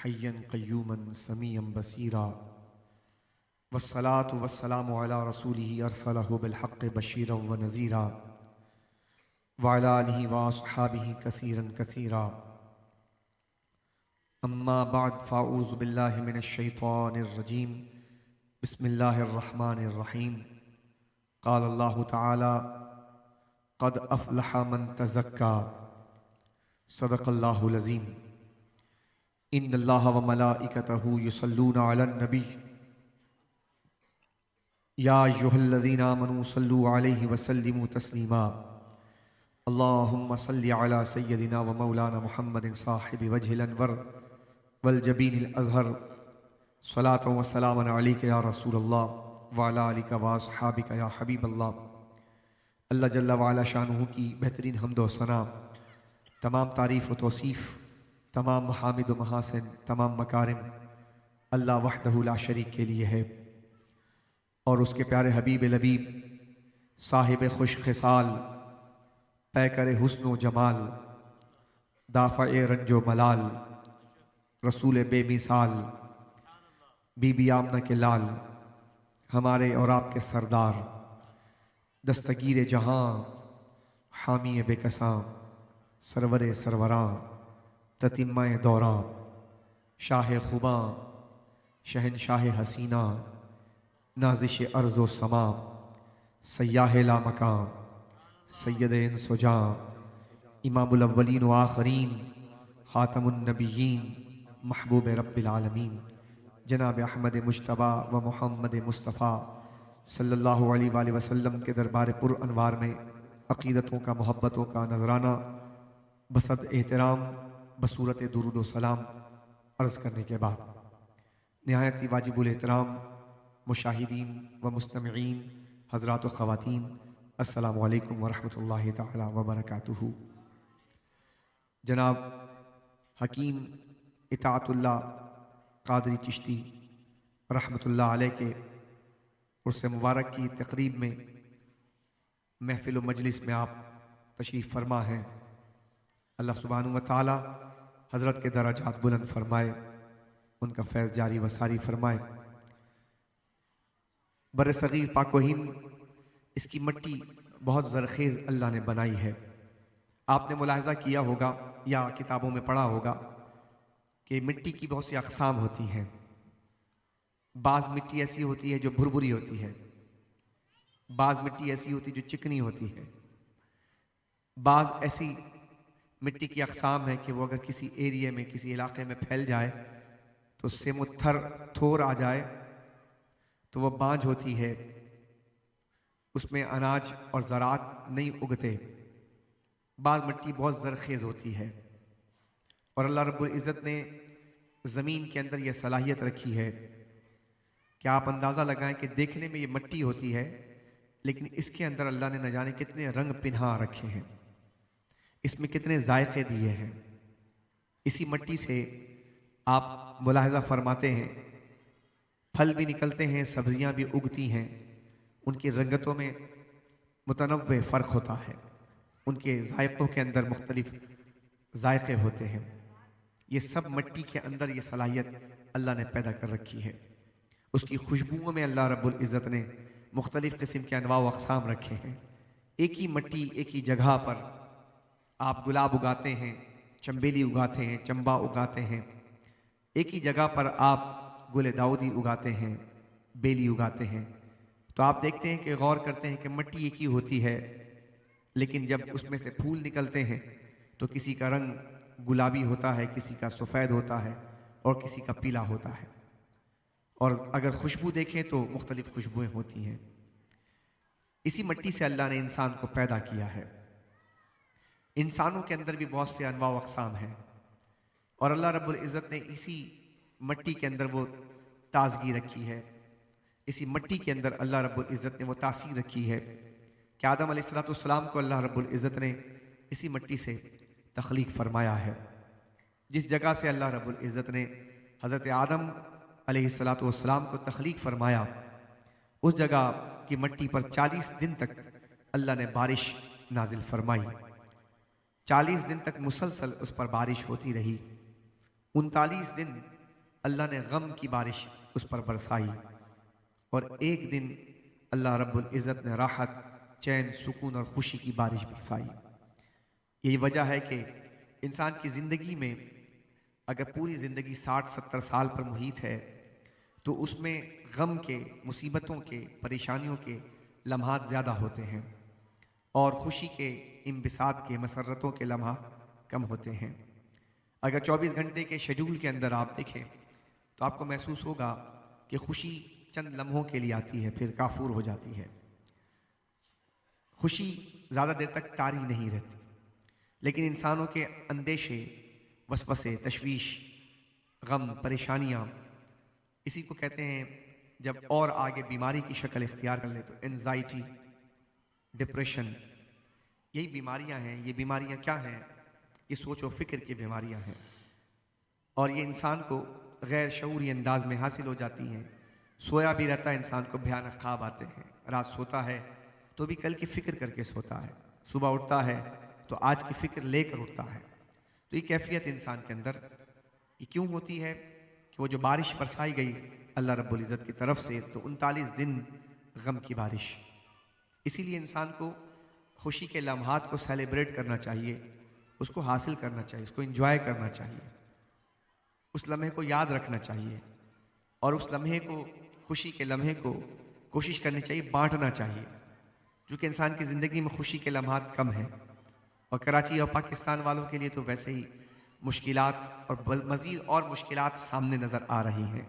हय्यन क़य्यूमन समीअन बसीरा वस्सलातु वस्सलामु अला रसूलिही अरसलहु बिलहक़्क़ि बशीरन व नज़ीरा व अला आलिहि व अस्हाबिही कसीरन कसीरा अम्मा बअद फ़अऊज़ु बिल्लाहि मिनश शैतानिर रजीम बिस्मिल्लाहिर रहमानिर रहीम क़ाल अल्लाहु तआला क़द अफ़लह मन तज़क्का सदक़ल्लाहुल अज़ीम इन्नल्लाह व मलाइकतहु युसल्लूना अलन नबी या अय्युहल्लज़ीना आमनू सल्लू अलैहि व सल्लिमू तस्लीमा अल्लाहुम्मा सल्लि अला सय्यदिना व मौलाना मुहम्मदिन साहिबि वजहिल अनवर वल जबीनिल अज़हर सलातन व सलामन अलैका या रसूलल्लाह व अला आलिका व अस्हाबिका या हबीबल्लाह। अल्लाह जल्ला व अला शानुहु की बेहतरीन हम्द व सना, तमाम तारीफ़ व तौसीफ़, तमाम महामिद व महासिन, तमाम मकारिम अल्लाह वहदहु ला शरीक के लिए है और उसके प्यारे हबीब लबीब साहिब खुश खिसाल पैकर हुस्न व जमाल दाफ़ा रंजो मलाल रसूल बेमिसाल बीबी आमना के लाल हमारे और आपके सरदार दस्तगीर जहां हामी बेकसां सरवरे सरवरां ततिम्माए दौरां शाह खुबां शहनशाह हसीना नाजिश अर्ज़ो समा सयाह ला मकां सैयद इंसुजां इमामुल अव्वलीन व आखरीन ख़ातमुन नबिय्यीन महबूब रब्बिल आलमीन जनाब अहमद मुज्तबा व मुहम्मद मुस्तफ़ा सल्लल्लाहु अलैहि वसल्लम के दरबार पुर अनवार में अक़ीदतों का मोहब्बतों का नजराना बसद एहतराम बसूरत दुरूद व सलाम अर्ज़ करने के बाद निहायत ही वाजिबुल एहतराम मुशाहिदीन व मुस्तमिईन हज़रात व ख़वातीन अस्सलामु अलैकुम व रहमतुल्लाहि तआला व बरकातुहू। जनाब हकीम इताअतुल्लाह क़ादरी चिश्ती रहमतुल्लाह अलैह के उर्स मुबारक की तक़रीब में महफ़िल व मजलिस में आप तशरीफ़ फरमा हैं। अल्लाह सुब्हानहु व तआला हज़रत के दराजात बुलंद फरमाए, उनका फैज़ जारी व सारी फरमाए। बर सग़ीर पाक व हिंद इसकी मिट्टी बहुत ज़रख़ेज़ अल्लाह ने बनाई है। आपने मुलाहिज़ा किया होगा या किताबों में पढ़ा होगा कि मिट्टी की बहुत सी अक़साम होती हैं। बाज़ मिट्टी ऐसी होती है जो भुरभुरी होती है, बाज़ मिट्टी ऐसी होती है जो चिकनी होती है, बाज़ ऐसी मिट्टी की अक़साम है कि वो अगर किसी एरिया में किसी इलाके में फैल जाए तो उससे मुत्थर थोर आ जाए तो वह बांझ होती है, उसमें अनाज और ज़रात नहीं उगते। बाज़ मिट्टी बहुत ज़रख़ेज़ होती है और अल्लाह रब्बुल इज़्ज़त ने ज़मीन के अंदर यह सलाहियत रखी है कि आप अंदाज़ा लगाएं कि देखने में ये मिट्टी होती है लेकिन इसके अंदर अल्लाह ने न जाने कितने रंग पिन्हा रखे हैं, इसमें कितने जायक़े दिए हैं। इसी मिट्टी से आप मुलाहिज़ा फरमाते हैं फल भी निकलते हैं, सब्जियां भी उगती हैं, उनकी रंगतों में मुतनव्वे फ़र्क होता है, उनके जायक़ों के अंदर मुख्तलिफ जायक़े होते हैं। ये सब मिट्टी के अंदर ये सलाहियत अल्लाह ने पैदा कर रखी है। उसकी खुशबुओं में अल्लाह रब्बुल इज़्ज़त ने मुख्तलिफ़ किस्म के अनवा व अक़साम रखे हैं। एक ही मिट्टी एक ही जगह पर आप गुलाब उगाते हैं, चंबेली उगाते हैं, चंबा उगाते हैं, एक ही जगह पर आप गुल दाऊदी उगाते हैं, बेली उगाते हैं, तो आप देखते हैं कि गौर करते हैं कि मिट्टी एक ही होती है लेकिन जब उसमें से फूल निकलते हैं तो किसी का रंग गुलाबी होता है, किसी का सफ़ेद होता है और किसी का पीला होता है। और अगर खुशबू देखें तो मुख्तलिफ खुशबुएँ होती हैं। इसी मिट्टी से अल्लाह ने इंसान को पैदा किया है। इंसानों के अंदर भी बहुत से अनवा व अक़साम हैं और अल्लाह रब्बुल इज़्ज़त ने इसी मिट्टी के अंदर वो ताज़गी रखी है, इसी मिट्टी के अंदर अल्लाह रब्बुल इज़्ज़त ने वो तासीर रखी है कि आदम अलैहिस्सलाम को अल्लाह रब्बुल इज़्ज़त ने इसी मिट्टी से तख्लीक फरमाया है। जिस जगह से अल्लाह रब्बुल इज़्ज़त ने हज़रत आदम अलैहिस्सलाम को तख्लीक फरमाया, उस जगह की मिट्टी पर 40 दिन तक अल्लाह ने बारिश नाजिल फरमाई। 40 दिन तक मुसलसल उस पर बारिश होती रही। 39 दिन अल्लाह ने गम की बारिश उस पर बरसाई, और एक दिन अल्लाह रब्बुल इज़्ज़त ने राहत, चैन, सुकून और खुशी की बारिश बरसाई। यही वजह है कि इंसान की ज़िंदगी में अगर पूरी ज़िंदगी 60-70 साल पर मुहित है तो उसमें गम के, मुसीबतों के, परेशानियों के लम्हात ज़्यादा होते हैं और खुशी के, इंबिसात के, मसरतों के लम्हा कम होते हैं। अगर 24 घंटे के शेड्यूल के अंदर आप देखें तो आपको महसूस होगा कि खुशी चंद लम्हों के लिए आती है, फिर काफूर हो जाती है। खुशी ज़्यादा देर तक तारी नहीं रहती, लेकिन इंसानों के अंदेशे, वसवसे, तशवीश, गम, परेशानियाँ, इसी को कहते हैं जब और आगे बीमारी की शक्ल इख्तियार कर ले तो एंजाइटी, डिप्रेशन, यही बीमारियां हैं। ये बीमारियां क्या हैं? ये सोच और फिक्र की बीमारियां हैं, और ये इंसान को गैर शऊरी अंदाज में हासिल हो जाती हैं। सोया भी रहता है, इंसान को भयानक ख्वाब आते हैं। रात सोता है तो भी कल की फिक्र करके सोता है, सुबह उठता है तो आज की फिक्र लेकर उठता है। तो ये कैफियत इंसान के अंदर ये क्यों होती है कि वो जो बारिश बरसाई गई अल्लाह रब्बुल इज़्ज़त की तरफ से, तो 39 दिन गम की बारिश। इसीलिए इंसान को खुशी के लम्हात को सेलिब्रेट करना चाहिए, उसको हासिल करना चाहिए, उसको एंजॉय करना चाहिए, उस लम्हे को याद रखना चाहिए, और उस लम्हे को, खुशी के लम्हे को कोशिश करनी चाहिए बांटना चाहिए, क्योंकि इंसान की ज़िंदगी में खुशी के लम्हात कम हैं। और कराची और पाकिस्तान वालों के लिए तो वैसे ही मुश्किलात और मज़ीद और मुश्किलात सामने नज़र आ रही हैं।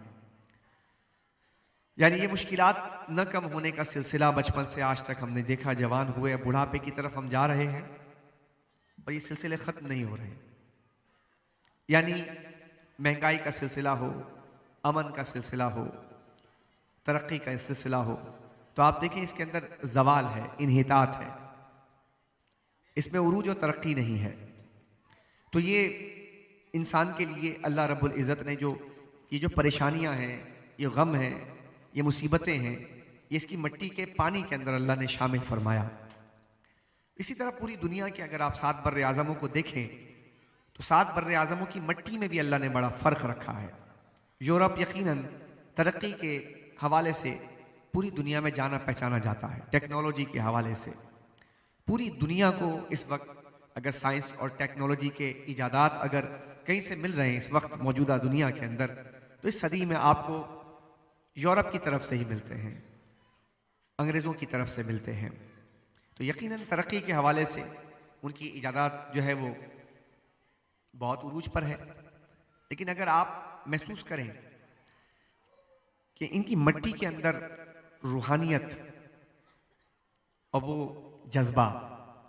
यानी ये मुश्किलात न कम होने का सिलसिला बचपन से आज तक हमने देखा, जवान हुए, बुढ़ापे की तरफ हम जा रहे हैं और ये सिलसिले ख़त्म नहीं हो रहे। यानी महंगाई का सिलसिला हो, अमन का सिलसिला हो, तरक्की का सिलसिला हो, तो आप देखें इसके अंदर जवाल है, इन्हितात है, इसमें उरूज और तरक्की नहीं है। तो ये इंसान के लिए अल्लाह रब्बुल इज़्ज़त ने जो ये जो परेशानियां हैं, ये गम हैं, ये मुसीबतें हैं, ये इसकी मिट्टी के पानी के अंदर अल्लाह ने शामिल फरमाया। इसी तरह पूरी दुनिया के अगर आप 7 बर्रे आज़मों को देखें तो 7 बर्रे आज़मों की मिट्टी में भी अल्लाह ने बड़ा फ़र्क रखा है। यूरोप यकीनन तरक्की के हवाले से पूरी दुनिया में जाना पहचाना जाता है, टेक्नोलॉजी के हवाले से पूरी दुनिया को इस वक्त अगर साइंस और टेक्नोलॉजी के इजादात अगर कहीं से मिल रहे हैं इस वक्त मौजूदा दुनिया के अंदर, तो इस सदी में आपको यूरोप की तरफ से ही मिलते हैं, अंग्रेज़ों की तरफ से मिलते हैं। तो यकीनन तरक्की के हवाले से उनकी इजादात जो है वो बहुत उरूज पर है। लेकिन अगर आप महसूस करें कि इनकी मिट्टी के अंदर रूहानियत और वो जज्बा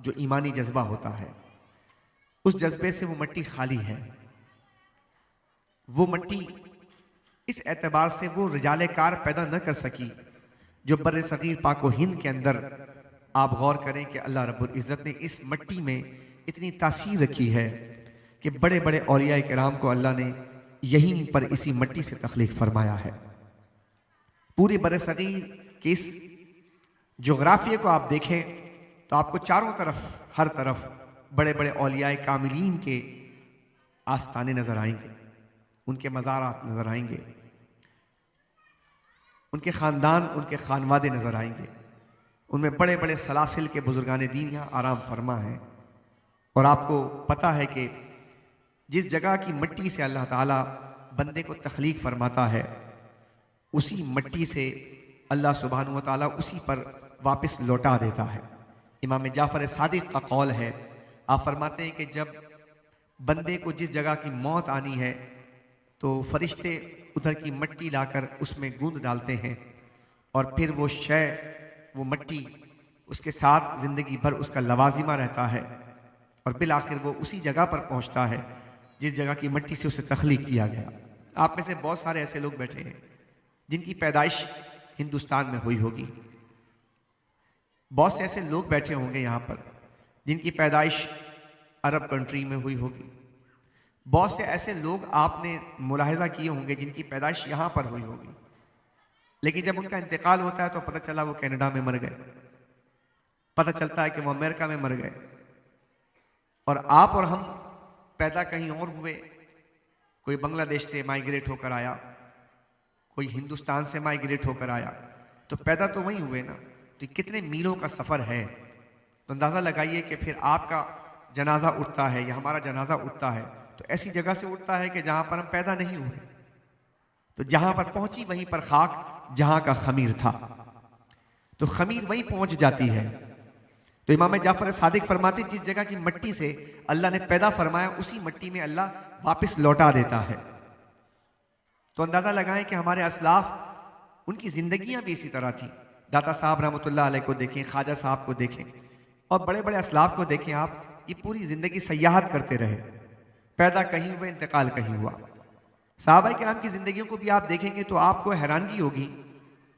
जो ईमानी जज्बा होता है, उस जज्बे से वो मिट्टी खाली है। वो मिट्टी इस एतबार से वो रिजाले कार पैदा न कर सकी जो बर्रे सगीर पाक व हिंद के अंदर आप गौर करें कि अल्लाह रब्बुल इज़्ज़त ने इस मिट्टी में इतनी तासीर रखी है कि बड़े बड़े औलिया किराम को अल्लाह ने यहीं पर इसी मिट्टी से तख्लीक फरमाया है। पूरे बर्रे सगीर के इस जोग्राफिया को आप देखें तो आपको चारों तरफ, हर तरफ बड़े बड़े औलिया कामिलीन के आस्थाने नजर आएंगे, उनके मज़ारात नजर आएंगे, उनके ख़ानदान, उनके खानवादे नजर आएंगे। उनमें बड़े बड़े सलासिल के बुजुर्गान दीन यहाँ आराम फरमा हैं। और आपको पता है कि जिस जगह की मिट्टी से अल्लाह ताला बंदे को तख्लीक फरमाता है, उसी मिट्टी से अल्लाह सुब्हानहू व तआला उसी पर वापस लौटा देता है। इमाम जाफ़र सादिक का कौल है, आप फरमाते हैं कि जब बंदे को जिस जगह की मौत आनी है तो फरिश्ते उधर की मिट्टी लाकर उसमें गूंद डालते हैं और फिर वो शय, वो मिट्टी उसके साथ ज़िंदगी भर उसका लवाजिमा रहता है और बिल आखिर वो उसी जगह पर पहुंचता है जिस जगह की मिट्टी से उसे तख्लीक किया गया। आप में से बहुत सारे ऐसे लोग बैठे हैं जिनकी पैदाइश हिंदुस्तान में हुई होगी, बहुत से ऐसे लोग बैठे होंगे यहाँ पर जिनकी पैदाइश अरब कंट्री में हुई होगी, बहुत से ऐसे लोग आपने मुलाहिजा किए होंगे जिनकी पैदाइश यहाँ पर हुई होगी, लेकिन जब उनका इंतकाल होता है तो पता चला वो कनाडा में मर गए, पता चलता है कि वो अमेरिका में मर गए, और आप और हम पैदा कहीं और हुए कोई बांग्लादेश से माइग्रेट होकर आया, कोई हिंदुस्तान से माइग्रेट होकर आया, तो पैदा तो वहीं हुए ना। तो कितने मीलों का सफ़र है। तो अंदाज़ा लगाइए कि फिर आपका जनाजा उठता है या हमारा जनाजा उठता है तो ऐसी जगह से उठता है कि जहाँ पर हम पैदा नहीं हुए। तो जहाँ पर पहुँची वहीं पर खाक जहाँ का खमीर था, तो खमीर वहीं पहुँच जाती है। तो इमाम जाफर सादिक फरमाते जिस जगह की मिट्टी से अल्लाह ने पैदा फरमाया उसी मिट्टी में अल्लाह वापस लौटा देता है। तो अंदाज़ा लगाएं कि हमारे असलाफ उनकी ज़िंदगियाँ भी इसी तरह थी। दाता साहब रहमतुल्लाह अलैह को देखें, ख्वाजा साहब को देखें और बड़े बड़े असलाफ को देखें आप, ये पूरी ज़िंदगी सयाहत करते रहे, पैदा कहीं हुए इंतकाल कहीं हुआ। सहाबा किराम की ज़िंदगियों को भी आप देखेंगे तो आपको हैरानगी होगी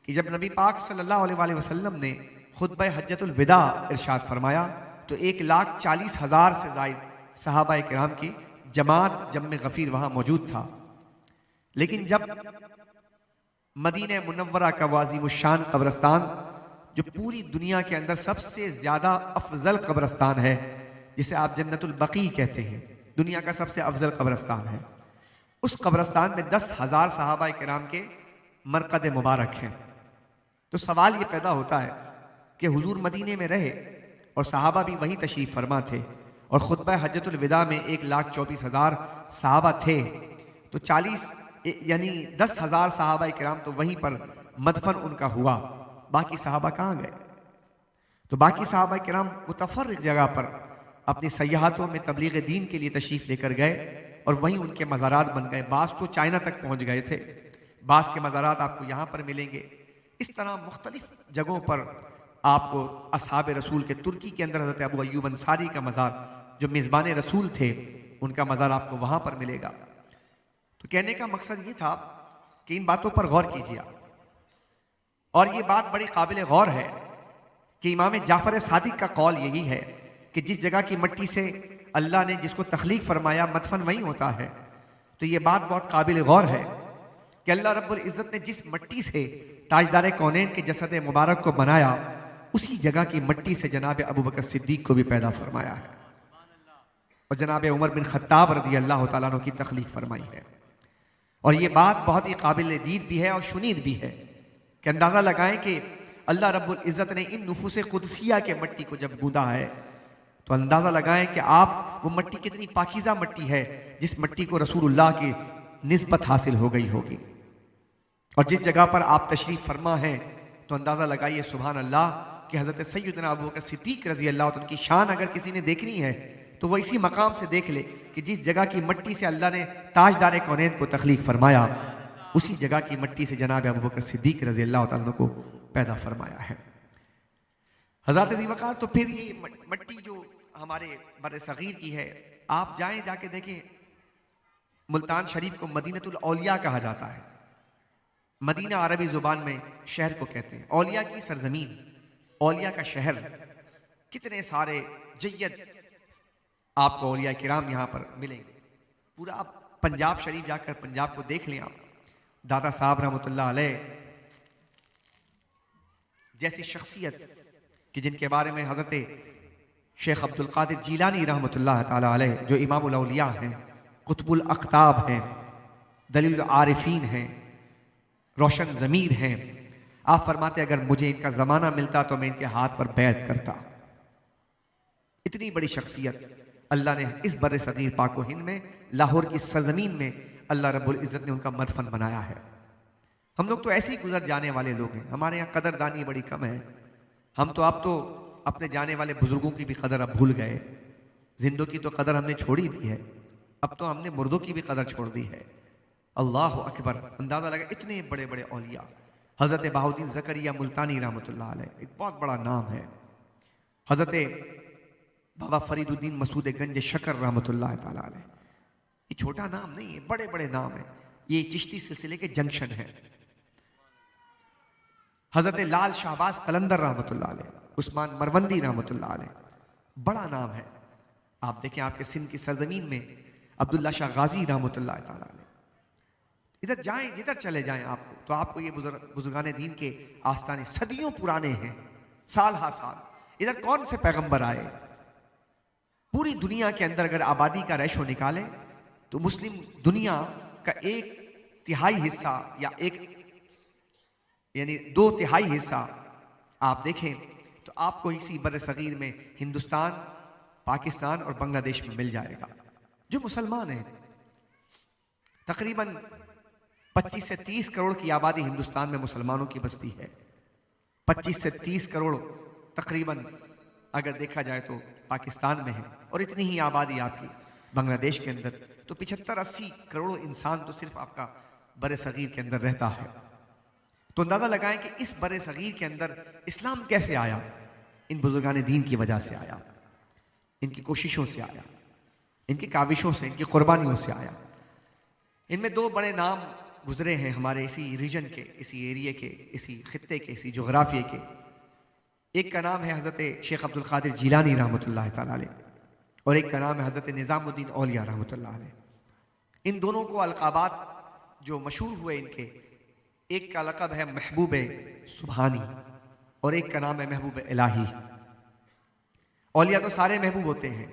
कि जब नबी पाक सल्लल्लाहु अलैहि वसल्लम ने खुतबा हज्जतुल विदा इरशाद फरमाया तो 1,40,000 से ज़ायद सहाबा किराम की जमात जम्मे गफ़ीर वहाँ मौजूद था। लेकिन जब मदीना मुनव्वरा का वाज़िमुश्शान कब्रस्तान, जो पूरी दुनिया के अंदर सबसे ज़्यादा अफजल कब्रस्तान है, जिसे आप जन्नतुल बकी कहते हैं, दुनिया का सबसे अफजल कब्रस्तान है, उस कब्रस्तान में 10,000 सहाबा किराम के मरकद मुबारक हैं। तो सवाल ये पैदा होता है कि हुजूर मदीने में रहे और सहाबा भी वहीं तशरीफ़ फरमा थे और खुतबा हज्जतुल विदा में 1,24,000 सहाबा थे, तो 10,000 सहाबा किराम तो वहीं पर मदफन उनका हुआ, बाकी सहाबा कहाँ गए? तो बाकी सहाबा किराम मुतफर्रिक जगह पर अपनी सयाहतों में तबलीग दीन के लिए तशरीफ़ लेकर गए और वहीं उनके मज़ारात बन गए। बास तो चाइना तक पहुँच गए थे, बास के मज़ारात आपको यहाँ पर मिलेंगे। इस तरह मुख्तलिफ जगहों पर आपको असहाब रसूल के, तुर्की के अंदर हज़रत अबू अय्यूब अंसारी का मज़ार, जो मेज़बान रसूल थे, उनका मज़ार आपको वहाँ पर मिलेगा। तो कहने का मकसद ये था कि इन बातों पर गौर कीजिए आप। और ये बात बड़ी काबिल गौर है कि इमाम जाफर सादिक का कौल यही है कि जिस जगह की मिट्टी से अल्लाह ने जिसको तख्लीक फरमाया मदफन वहीं होता है। तो ये बात बहुत काबिल गौर है कि अल्लाह रब्बुल इज़्ज़त ने जिस मिट्टी से ताजदार कौनैन के जसद मुबारक को बनाया, उसी जगह की मिट्टी से जनाब अबू बकर सिद्दीक को भी पैदा फरमाया है और जनाब उमर बिन खत्ताब रज़ी अल्लाह तआला अन्हु की तख्लीक फरमाई है। और ये बात बहुत ही काबिल दीद भी है और शुनीद भी है कि अंदाज़ा लगाएं कि अल्लाह रब्बुल इज़्ज़त ने इन नुफूस कुदसिया के मिट्टी को जब गूंदा है तो अंदाज़ा लगाएं कि आप वो मिट्टी कितनी पाकीज़ा मिट्टी है, जिस मिट्टी को रसूलुल्लाह की निस्बत हासिल हो गई होगी। और जिस जगह पर आप तशरीफ़ फरमा हैं तो अंदाज़ा लगाइए सुभान अल्लाह कि हज़रत सैयदना अबू बकर सिद्दीक रज़ी अल्लाह तआला की शान अगर किसी ने देखनी है तो वह इसी मकाम से देख ले कि जिस जगह की मिट्टी से अल्लाह ने ताजदार कौनैन को तख्लीक फरमाया, उसी जगह की मिट्टी से जनाब अबू बकर सिद्दीक रज़ी अल्लाह तआला अन्हु को पैदा फरमाया है। हज़रत ज़ीवकार, तो फिर ये मिट्टी जो हमारे बर सगीर की है, आप जाएं जाके देखें, मुल्तान शरीफ को मदीनतुल औलिया कहा जाता है। मदीना अरबी जुबान में शहर को कहते हैं, औलिया की सरजमीन, औलिया का शहर। कितने सारे जय्यद आपको औलिया किराम यहाँ पर मिलेंगे। पूरा आप पंजाब शरीफ जाकर पंजाब को देख लें आप, दादा साहब रहमतुल्लाह अलैह जैसी शख्सियत कि जिनके बारे में हज़रत शेख अब्दुल कादिर जीलानी रहमतुल्लाह ताला अलैह, जो इमामुल औलिया हैं, कुतुबुल अख्ताब हैं, दलील आरिफीन हैं, रोशन ज़मीर हैं, आप फरमाते अगर मुझे इनका ज़माना मिलता तो मैं इनके हाथ पर बैत करता। इतनी बड़ी शख्सियत अल्लाह ने इस बर सगीर पाको हिंद में, लाहौर की सरजमीन में अल्लाह रब्बुल इज़्ज़त ने उनका मदफन बनाया है। हम लोग तो ऐसे ही गुजर जाने वाले लोग हैं, हमारे यहाँ कदरदानी बड़ी कम है। हम तो अब तो अपने जाने वाले बुजुर्गों की भी कदर अब भूल गए, जिंदों की तो कदर हमने छोड़ी दी है, अब तो हमने मुर्दों की भी कदर छोड़ दी है। अल्लाह अकबर। अंदाज़ा लगा इतने बड़े बड़े औलिया। हज़रत बहाउद्दीन ज़करिया मुल्तानी रहमतुल्लाह अलैह एक बहुत बड़ा नाम है। हज़रत बाबा फरीदुद्दीन मसूद गंज शकर रहमतुल्लाह ताला अलैह, ये छोटा नाम नहीं है, बड़े बड़े नाम है। ये चिश्ती सिलसिले के जंक्शन है। हज़रत लाल शाहबाज कलंदर रहमतुल्लाह अलैह, उस्मान मरवंदी रहमतुल्लाह अलैह, बड़ा नाम है। आप देखें आपके सिंध की सरजमीन में अब्दुल्ला शाह गाजी रहमतुल्लाह ताला अलैह। इधर जाएं, जिधर चले जाएं आपको तो आपको ये बुजुर्गान दीन के आस्थाने सदियों पुराने हैं, साल हा साल। इधर कौन से पैगंबर आए? पूरी दुनिया के अंदर अगर आबादी का रेशो निकालें तो मुस्लिम दुनिया का 1/3 हिस्सा या यानी 2/3 हिस्सा आप देखें तो आपको इसी बर सगीर में हिंदुस्तान, पाकिस्तान और बांग्लादेश में मिल जाएगा। जो मुसलमान हैं, तकरीबन 25 से 30 करोड़ की आबादी हिंदुस्तान में मुसलमानों की बस्ती है। 25 से 30 करोड़ तकरीबन अगर देखा जाए तो पाकिस्तान में है, और इतनी ही आबादी आपकी बांग्लादेश के अंदर। तो 75-80 करोड़ इंसान तो सिर्फ आपका बर सगीर के अंदर रहता है। तो अंदाजा लगाएं कि इस बर सगीर के अंदर इस्लाम कैसे आया। इन बुजुर्गान दीन की वजह से आया, इनकी कोशिशों से आया, इनकी काविशों से, इनकी कुर्बानियों से आया। इनमें 2 बड़े नाम गुजरे हैं हमारे इसी रीजन के, इसी एरिया के, इसी खित्ते के, इसी जोग्राफिया के। एक का नाम है हज़रत शेख अब्दुल कादिर जिलानी रहमतुल्लाह तआला अलैह, और एक का नाम है हज़रत निज़ामुद्दीन औलिया रहमतुल्लाह अलैह। इन दोनों को अलक़ाबात जो मशहूर हुए इनके, एक का लक़ब है महबूब सुबहानी और एक का नाम है महबूब इलाही। औलिया तो सारे महबूब होते हैं,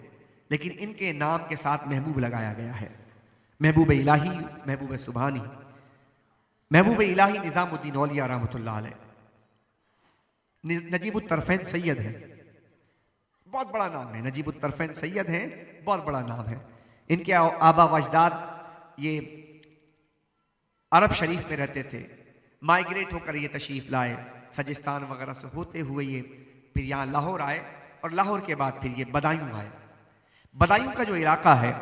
लेकिन इनके नाम के साथ महबूब लगाया गया है। महबूब इलाही, महबूब सुबहानी। महबूब इलाही निज़ामुद्दीन औलिया रहमतुल्लाह अलैह नजीबुत तरफ़ैन सैयद है, बहुत बड़ा नाम है। नजीबुत तरफ़ैन सैयद है, बहुत बड़ा नाम है। इनके आबा व अजदाद ये अरब शरीफ में रहते थे, माइग्रेट होकर ये तशरीफ़ लाए सजिस्तान वगैरह से होते हुए, ये फिर यहाँ लाहौर आए, और लाहौर के बाद फिर ये बदायूं आए। बदायूं का जो इलाका है,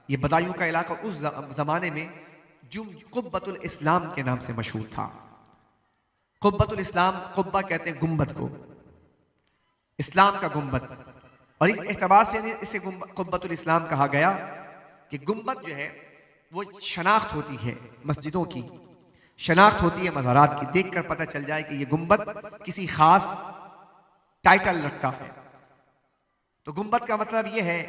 ये बदायूं का इलाका उस ज़माने में कुब्बतुल इस्लाम के नाम से मशहूर था। कुब्बतुल इस्लाम, कुब्बा कहते हैं गुम्बद को, इस्लाम का गुम्बद, और इस एतबार से इसे कुब्बतुल इस्लाम कहा गया कि गुम्बद जो है वो शनाख्त होती है, मस्जिदों की शनाख्त होती है, मज़ारात की। देखकर पता चल जाए कि ये गुम्बद किसी खास टाइटल रखता है। तो गुम्बद का मतलब ये है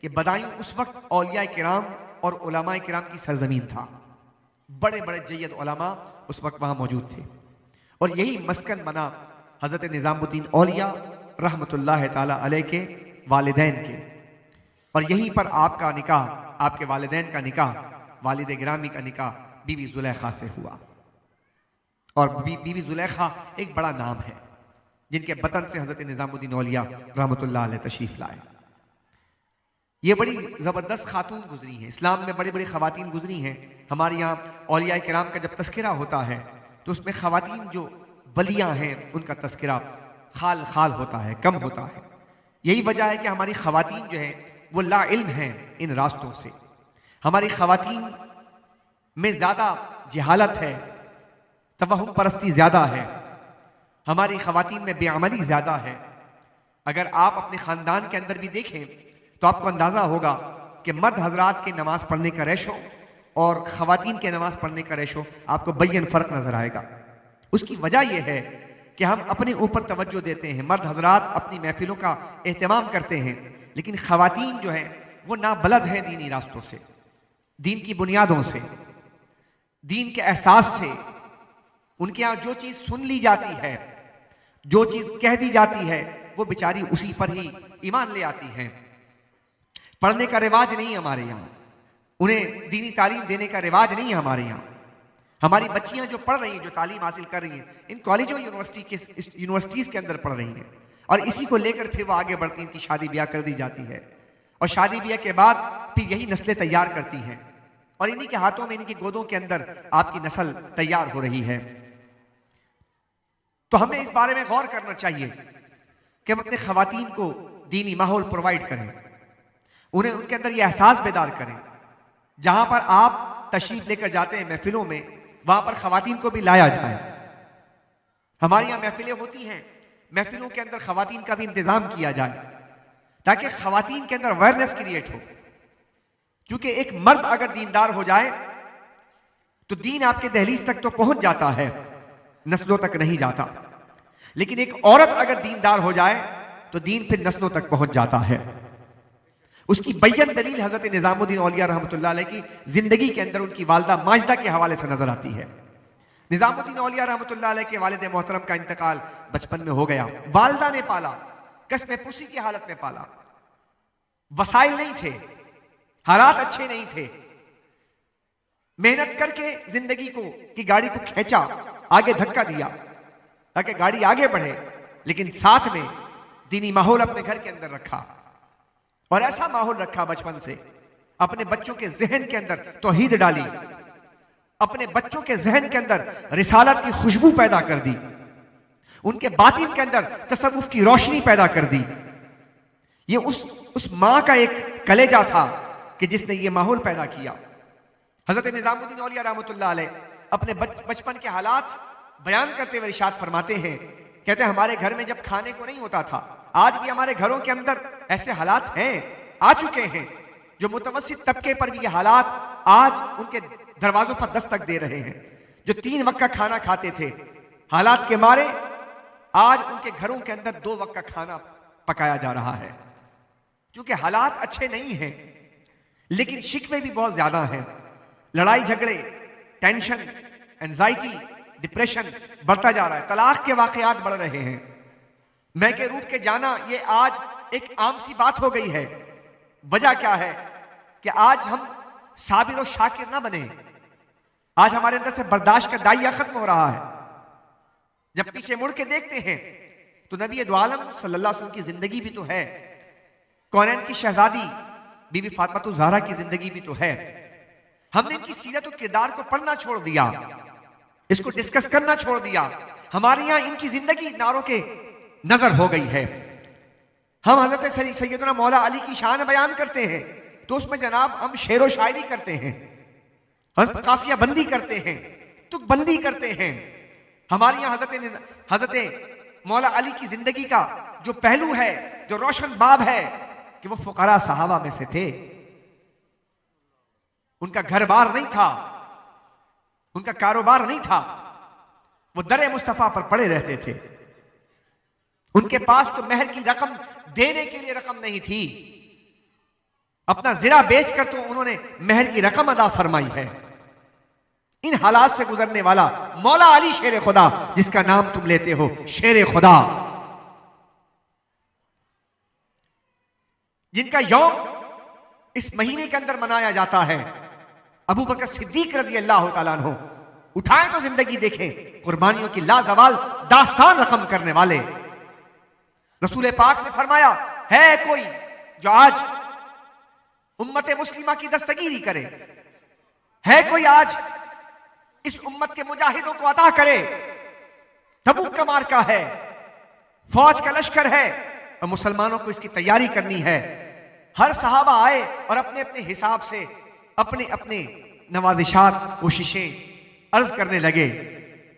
कि बदायूं उस वक्त औलिया किराम और उलमा किराम की सरजमीन था। बड़े बड़े जय्यद उलमा उस वक्त वहां मौजूद थे, और यही मस्कन बना हज़रत निज़ामुद्दीन औलिया रहमतुल्लाह ताला अलैह के वालिदैन के। और यहीं पर आपका निकाह, आपके वालिदैन का निकाह, वालिद गिरामी का निकाह बीबी जुलेखा से हुआ। और बीबी जुलेखा एक बड़ा नाम है, जिनके बतन से हज़रत निज़ामुद्दीन औलिया रहमतुल्लाह अलैह तशरीफ़ लाए। ये बड़ी ज़बरदस्त खातून गुजरी हैं, इस्लाम में बड़ी बड़ी ख़वातीन गुजरी हैं। हमारे यहाँ औलिया किराम का जब तस्करा होता है तो उसमें ख़वातीन जो वलियाँ हैं उनका तस्करा खाल खाल होता है, कम होता है। यही वजह है कि हमारी ख़वातीन जो है वो ला इल्म हैं इन रास्तों से। हमारी ख़वातीन में ज़्यादा जहालत है, तवहुम परस्ती ज़्यादा है, हमारी ख़वातीन में बेअमली ज़्यादा है। अगर आप अपने ख़ानदान के अंदर भी देखें तो आपको अंदाज़ा होगा कि मर्द हजरात के नमाज पढ़ने का रेशो और ख़वातीन के नमाज पढ़ने का रेशो आपको बैयन फ़र्क नज़र आएगा। उसकी वजह यह है कि हम अपने ऊपर तवज्जो देते हैं, मर्द हजरात अपनी महफिलों का एहतमाम करते हैं, लेकिन ख़वातीन जो है वो नाबलद हैं दीनी रास्तों से, दीन की बुनियादों से, दीन के एहसास से। उनके यहाँ जो चीज़ सुन ली जाती है, जो चीज़ कह दी जाती है, वो बेचारी उसी पर ही ईमान ले आती हैं। पढ़ने का रिवाज नहीं हमारे यहाँ, उन्हें दीनी तालीम देने का रिवाज नहीं है हमारे यहाँ। हमारी बच्चियां जो पढ़ रही हैं, जो तालीम हासिल कर रही हैं, इन कॉलेजों यूनिवर्सिटीज़ के अंदर पढ़ रही हैं, और इसी को लेकर फिर वो आगे बढ़ती हैं, इनकी शादी ब्याह कर दी जाती है, और शादी ब्याह के बाद फिर यही नस्लें तैयार करती हैं, और इन्हीं के हाथों में, इनकी गोदों के अंदर आपकी नस्ल तैयार हो रही है। तो हमें इस बारे में गौर करना चाहिए कि हम अपने ख़वातीन को दीनी माहौल प्रोवाइड करें, उन्हें उनके अंदर ये एहसास बेदार करें। जहां पर आप तशरीफ लेकर जाते हैं महफिलों में, वहां पर ख़वातीन को भी लाया जाए। हमारी यहाँ महफिलें होती हैं, महफिलों के अंदर ख़वातीन का भी इंतजाम किया जाए, ताकि ख़वातीन के अंदर अवेयरनेस क्रिएट हो। क्योंकि एक मर्द अगर दीनदार हो जाए तो दीन आपके दहलीज तक तो पहुंच जाता है, नस्लों तक नहीं जाता। लेकिन एक औरत अगर दीनदार हो जाए तो दीन फिर नस्लों तक पहुंच जाता है। उसकी बैयन दलील हज़रत निज़ामुद्दीन औलिया रहमतुल्लाह अलैह की जिंदगी के अंदर उनकी वालदा माजदा के हवाले से नजर आती है। निज़ामुद्दीन औलिया रहमतुल्लाह अलैह के वालिद मोहतरम का इंतकाल बचपन में हो गया। वालदा ने पाला, कसम पुसी की हालत में पाला, वसाइल नहीं थे, हालात अच्छे नहीं थे। मेहनत करके जिंदगी को की गाड़ी को खींचा, आगे धक्का दिया ताकि गाड़ी आगे बढ़े, लेकिन साथ में दीनी माहौल अपने घर के अंदर रखा और ऐसा माहौल रखा बचपन से, अपने बच्चों के जहन के अंदर तौहीद डाली, अपने बच्चों के जहन के अंदर रिसालत की खुशबू पैदा कर दी, उनके बातिन के अंदर तसव्वुफ की रोशनी पैदा कर दी। ये उस मां का एक कलेजा था कि जिसने ये माहौल पैदा किया। हजरत निजामुद्दीन औलिया रहमतुल्लाह अलैह अपने बचपन के हालात बयान करते हुए इरशाद फरमाते हैं, कहते हैं हमारे घर में जब खाने को नहीं होता था, आज भी हमारे घरों के अंदर ऐसे हालात हैं, आ चुके हैं, जो मुतवस्सित तबके पर भी ये हालात आज उनके दरवाजों पर दस्तक दे रहे हैं। जो 3 वक्त का खाना खाते थे, हालात के मारे आज उनके घरों के अंदर 2 वक्त का खाना पकाया जा रहा है, क्योंकि हालात अच्छे नहीं हैं, लेकिन शिकवे भी बहुत ज्यादा हैं। लड़ाई झगड़े, टेंशन, एंजाइटी, डिप्रेशन बढ़ता जा रहा है, तलाक के वाकयात बढ़ रहे हैं, मैके रूठ के जाना ये आज एक आम सी बात हो गई है। वजह क्या है कि आज हम साबिर और शाकिर ना बने, आज हमारे अंदर से बर्दाश्त का दायरा खत्म हो रहा है। जब पीछे मुड़ के देखते हैं तो नबी दो आलम सल्लल्लाहु अलैहि वसल्लम की जिंदगी भी तो है, कौनैन की शहजादी बीबी फातिमा ज़हरा की जिंदगी भी तो है। हमने इनकी सीरत और किरदार को पढ़ना छोड़ दिया, इसको डिस्कस करना छोड़ दिया। हमारे यहां इनकी जिंदगी नारों के नजर हो गई है। हम हजरत सैयदना मौला अली की शान बयान करते हैं तो उसमें जनाब हम शेर व शायरी करते हैं, हम काफिया बंदी करते हैं, तुक बंदी करते हैं। हमारे यहाँ हजरत मौला अली की जिंदगी का जो पहलू है, जो रोशन बाब है कि वो फुकरा सहाबा में से थे, उनका घर बार नहीं था, उनका कारोबार नहीं था, वो दरे मुस्तफा पर पड़े रहते थे। उनके पास तो महर की रकम देने के लिए रकम नहीं थी, अपना जिरा बेचकर तो उन्होंने महर की रकम अदा फरमाई है। इन हालात से गुजरने वाला मौला अली शेर खुदा, जिसका नाम तुम लेते हो शेर खुदा, जिनका यौम इस महीने के अंदर मनाया जाता है, अबू बकर सिद्दीक रज़ी अल्लाह तआला अन्हु, उठाएं तो जिंदगी देखें, कुर्बानियों की लाजवाल दास्तान रकम करने वाले। रसूल पाक ने फरमाया, है कोई जो आज उम्मत मुस्लिमा की दस्तगीरी करे, है कोई आज इस उम्मत के मुजाहिदों को अता करे। तबूक का मार्का है, फौज का लश्कर है और मुसलमानों को इसकी तैयारी करनी है। हर सहाबा आए और अपने अपने हिसाब से अपने अपने नवाजिशात, कोशिशें अर्ज करने लगे।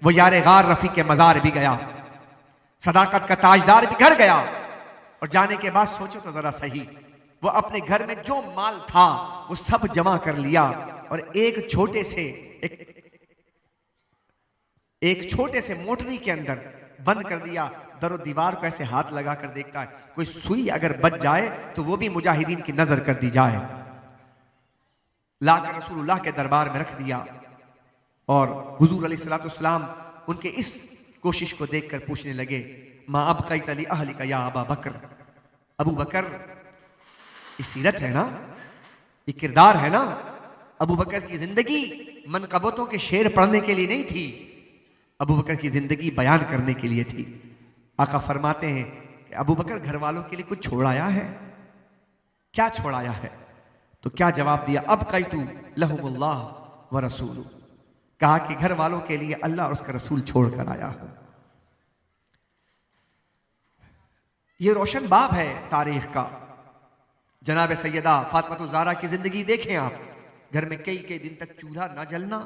वो यार गार रफी के मजार भी गया, सदाकत का ताजदार भी घर गया, और जाने के बाद सोचो तो जरा सही, वो अपने घर में जो माल था वो सब जमा कर लिया और एक छोटे से मोटरी के अंदर बंद कर दिया। दरो दीवार को ऐसे हाथ लगा कर देखता है, कोई सुई अगर बच जाए तो वो भी मुजाहिदीन की नजर कर दी जाए। लाकर रसूलुल्लाह के दरबार में रख दिया और हुजूर अलैहिस्सलाम उनके इस कोशिश को देखकर पूछने लगे, मां अबक़ैत ली अहलिका या अबा बकर, अबू बकर, ये सीरत है ना, ये किरदार है ना। अबू बकर की जिंदगी मनकबतों के शेर पढ़ने के लिए नहीं थी, अबू बकर की जिंदगी बयान करने के लिए थी। आका फरमाते हैं कि अबू बकर घर वालों के लिए कुछ छोड़ आया है, क्या छोड़ आया है? तो क्या जवाब दिया, अबक़ैतु लहुमुल्लाह व रसूलु, कहा कि घर वालों के लिए अल्लाह और उसका रसूल छोड़ कर आया हूं। यह रोशन बाब है तारीख का। जनाब सैयदा फातिमा ज़हरा की जिंदगी देखें आप, घर में कई कई दिन तक चूल्हा ना जलना,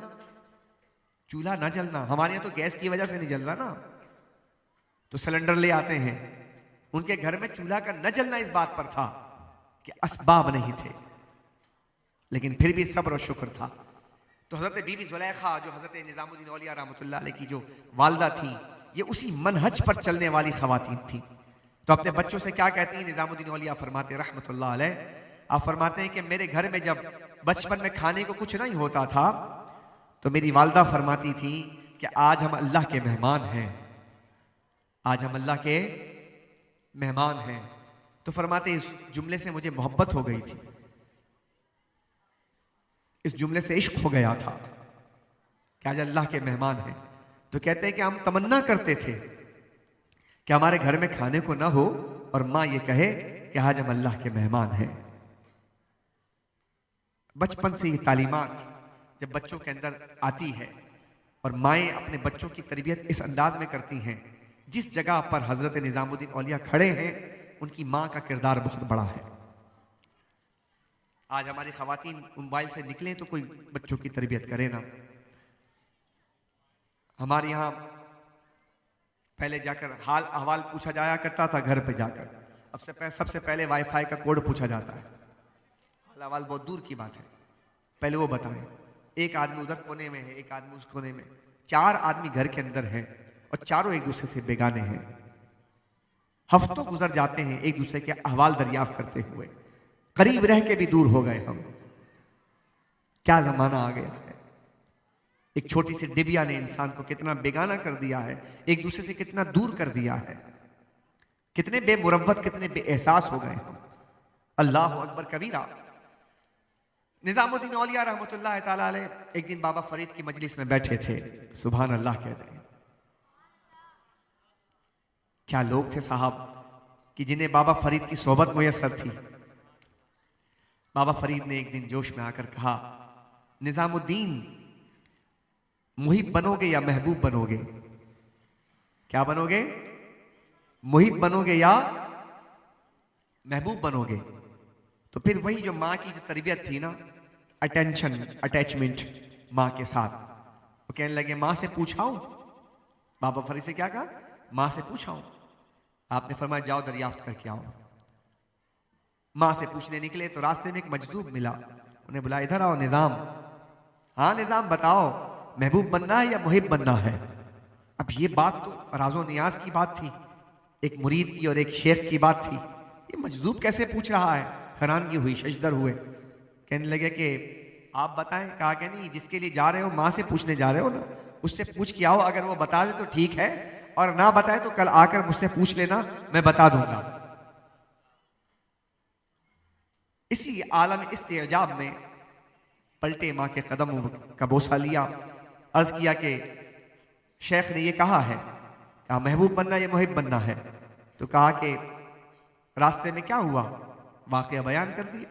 चूल्हा ना जलना। हमारे यहाँ तो गैस की वजह से नहीं जल रहा ना, तो सिलेंडर ले आते हैं। उनके घर में चूल्हा का न जलना इस बात पर था कि असबाब नहीं थे, लेकिन फिर भी सब्र और शुक्र था। तो हजरत बीबी ज़ुलैखा, जो हजरत निजामुद्दीन औलिया रहमतुल्लाह अलैह की जो वालदा थी, ये उसी मनहज पर चलने वाली खवातीन थी। तो अपने बच्चों से क्या कहती हैं निजामुद्दीन औलिया फरमाते रहमतुल्लाह अलैह, आप फरमाते हैं कि मेरे घर में जब बचपन में खाने को कुछ नहीं होता था तो मेरी वालदा फरमाती थी कि आज हम अल्लाह के मेहमान हैं, आज हम अल्लाह के मेहमान हैं। तो फरमाते इस जुमले से मुझे मोहब्बत हो गई थी। इस जुमले से इश्क हो गया था कि आज अल्लाह के मेहमान हैं। तो कहते हैं कि हम तमन्ना करते थे कि हमारे घर में खाने को ना हो और माँ ये कहे कि आज हम अल्लाह के मेहमान हैं। बचपन से ये तालीमात जब बच्चों के अंदर आती है और माएँ अपने बच्चों की तरबियत इस अंदाज में करती हैं, जिस जगह पर हजरत निजामुद्दीन औलिया खड़े हैं उनकी माँ का किरदार बहुत बड़ा है। आज हमारी खवातीन मोबाइल से निकले तो कोई बच्चों की तरबियत करे ना। हमारे यहाँ पहले जाकर हाल अहवाल पूछा जाया करता था घर पे जाकर, अब से सबसे पहले वाईफाई का कोड पूछा जाता है। हाल अहवाल बहुत दूर की बात है, पहले वो बताएं। एक आदमी उधर कोने में है, एक आदमी उस कोने में, 4 आदमी घर के अंदर हैं और चारों एक दूसरे से बेगाने हैं। हफ्तों गुजर जाते हैं एक दूसरे के अहवाल दरियाफ्त करते हुए, करीब रह के भी दूर हो गए हम। क्या जमाना आ गया है। एक छोटी सी डिबिया ने इंसान को कितना बेगाना कर दिया है, एक दूसरे से कितना दूर कर दिया है। कितने बेमुरव्वत, कितने बेएहसास हो गए हम। अल्लाह अकबर कबीरा। निजामुद्दीन औलिया रहमतुल्लाह ताला अलैह एक दिन बाबा फरीद की मजलिस में बैठे थे। सुभान अल्लाह कह रहे हैं। क्या लोग थे साहब कि जिन्हें बाबा फरीद की सोहबत मुयस्सर थी। बाबा फरीद ने एक दिन जोश में आकर कहा, निजामुद्दीन मुहिब बनोगे या महबूब बनोगे? क्या बनोगे? मुहिब बनोगे या महबूब बनोगे? तो फिर वही जो माँ की जो तरबियत थी ना, अटेंशन, अटैचमेंट माँ के साथ, वो कहने लगे माँ से पूछाऊं। बाबा फरीद से क्या कहा? माँ से पूछाऊं। आपने फरमाया जाओ दरियाफ्त करके आओ। माँ से पूछने निकले तो रास्ते में एक मजदूब मिला, उन्हें बुलाया, इधर आओ निजाम। हाँ निजाम बताओ, महबूब बनना है या मुहिब बनना है? अब ये बात तो राजो नियाज की बात थी, एक मुरीद की और एक शेख की बात थी। ये मजदूब कैसे पूछ रहा है? हैरानगी हुई, शजदर हुए। कहने लगे कि आप बताएं। कहा कि नहीं, जिसके लिए जा रहे हो, माँ से पूछने जा रहे हो ना, उससे पूछ के आओ। अगर वो बता दे तो ठीक है, और ना बताए तो कल आकर मुझसे पूछ लेना, मैं बता दूंगा। इसी आलम इस्तेजाब में पलटे माँ के कदमों का बोसा लिया, अर्ज किया कि शेख ने ये कहा है, कहा महबूब बनना या मुहिब बनना है? तो कहा कि रास्ते में क्या हुआ, वाकया बयान कर दिया।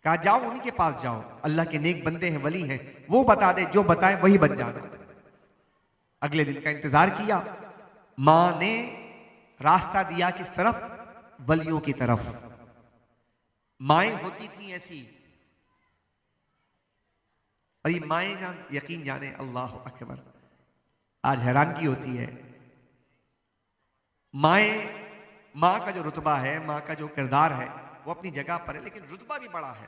कहा जाओ उन्हीं के पास जाओ, अल्लाह के नेक बंदे हैं, वली हैं, वो बता दे, जो बताए वही बन जाना। अगले दिन का इंतजार किया। मां ने रास्ता दिया किस तरफ? वलियों की तरफ। माएँ होती थी ऐसी, और ये माएँ जान, यकीन जाने, अल्लाह अकबर। आज हैरानगी होती है। माँ का जो रुतबा है, माँ का जो किरदार है, वो अपनी जगह पर है, लेकिन रुतबा भी बड़ा है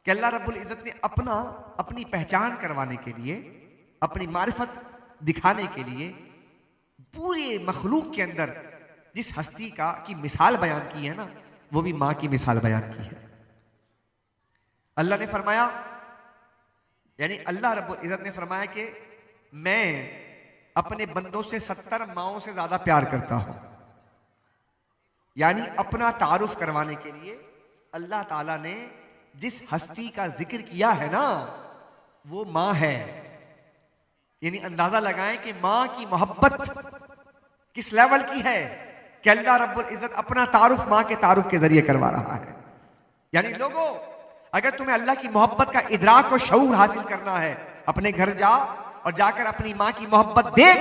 कि अल्लाह रब्बुल इज़्ज़त ने अपनी पहचान करवाने के लिए, अपनी मारिफत दिखाने के लिए पूरे मखलूक के अंदर जिस हस्ती की मिसाल बयान की है ना, वो भी माँ की मिसाल बयान की है। अल्लाह ने फरमाया, यानी अल्लाह रब्बुल इज़्ज़त ने फरमाया कि मैं अपने बंदों से 70 माओं से ज्यादा प्यार करता हूं। यानी अपना तारुफ करवाने के लिए अल्लाह ताला ने जिस हस्ती का जिक्र किया है ना, वो माँ है। यानी अंदाजा लगाएं कि माँ की मोहब्बत किस लेवल की है कि अल्लाह रब्बुल इज़्ज़त अपना तारुफ माँ के तारुफ के जरिए करवा रहा है। यानी लोगों, अगर तुम्हें अल्लाह की मोहब्बत का इदराक और शऊर हासिल करना है, अपने घर जा और जाकर अपनी माँ की मोहब्बत देख,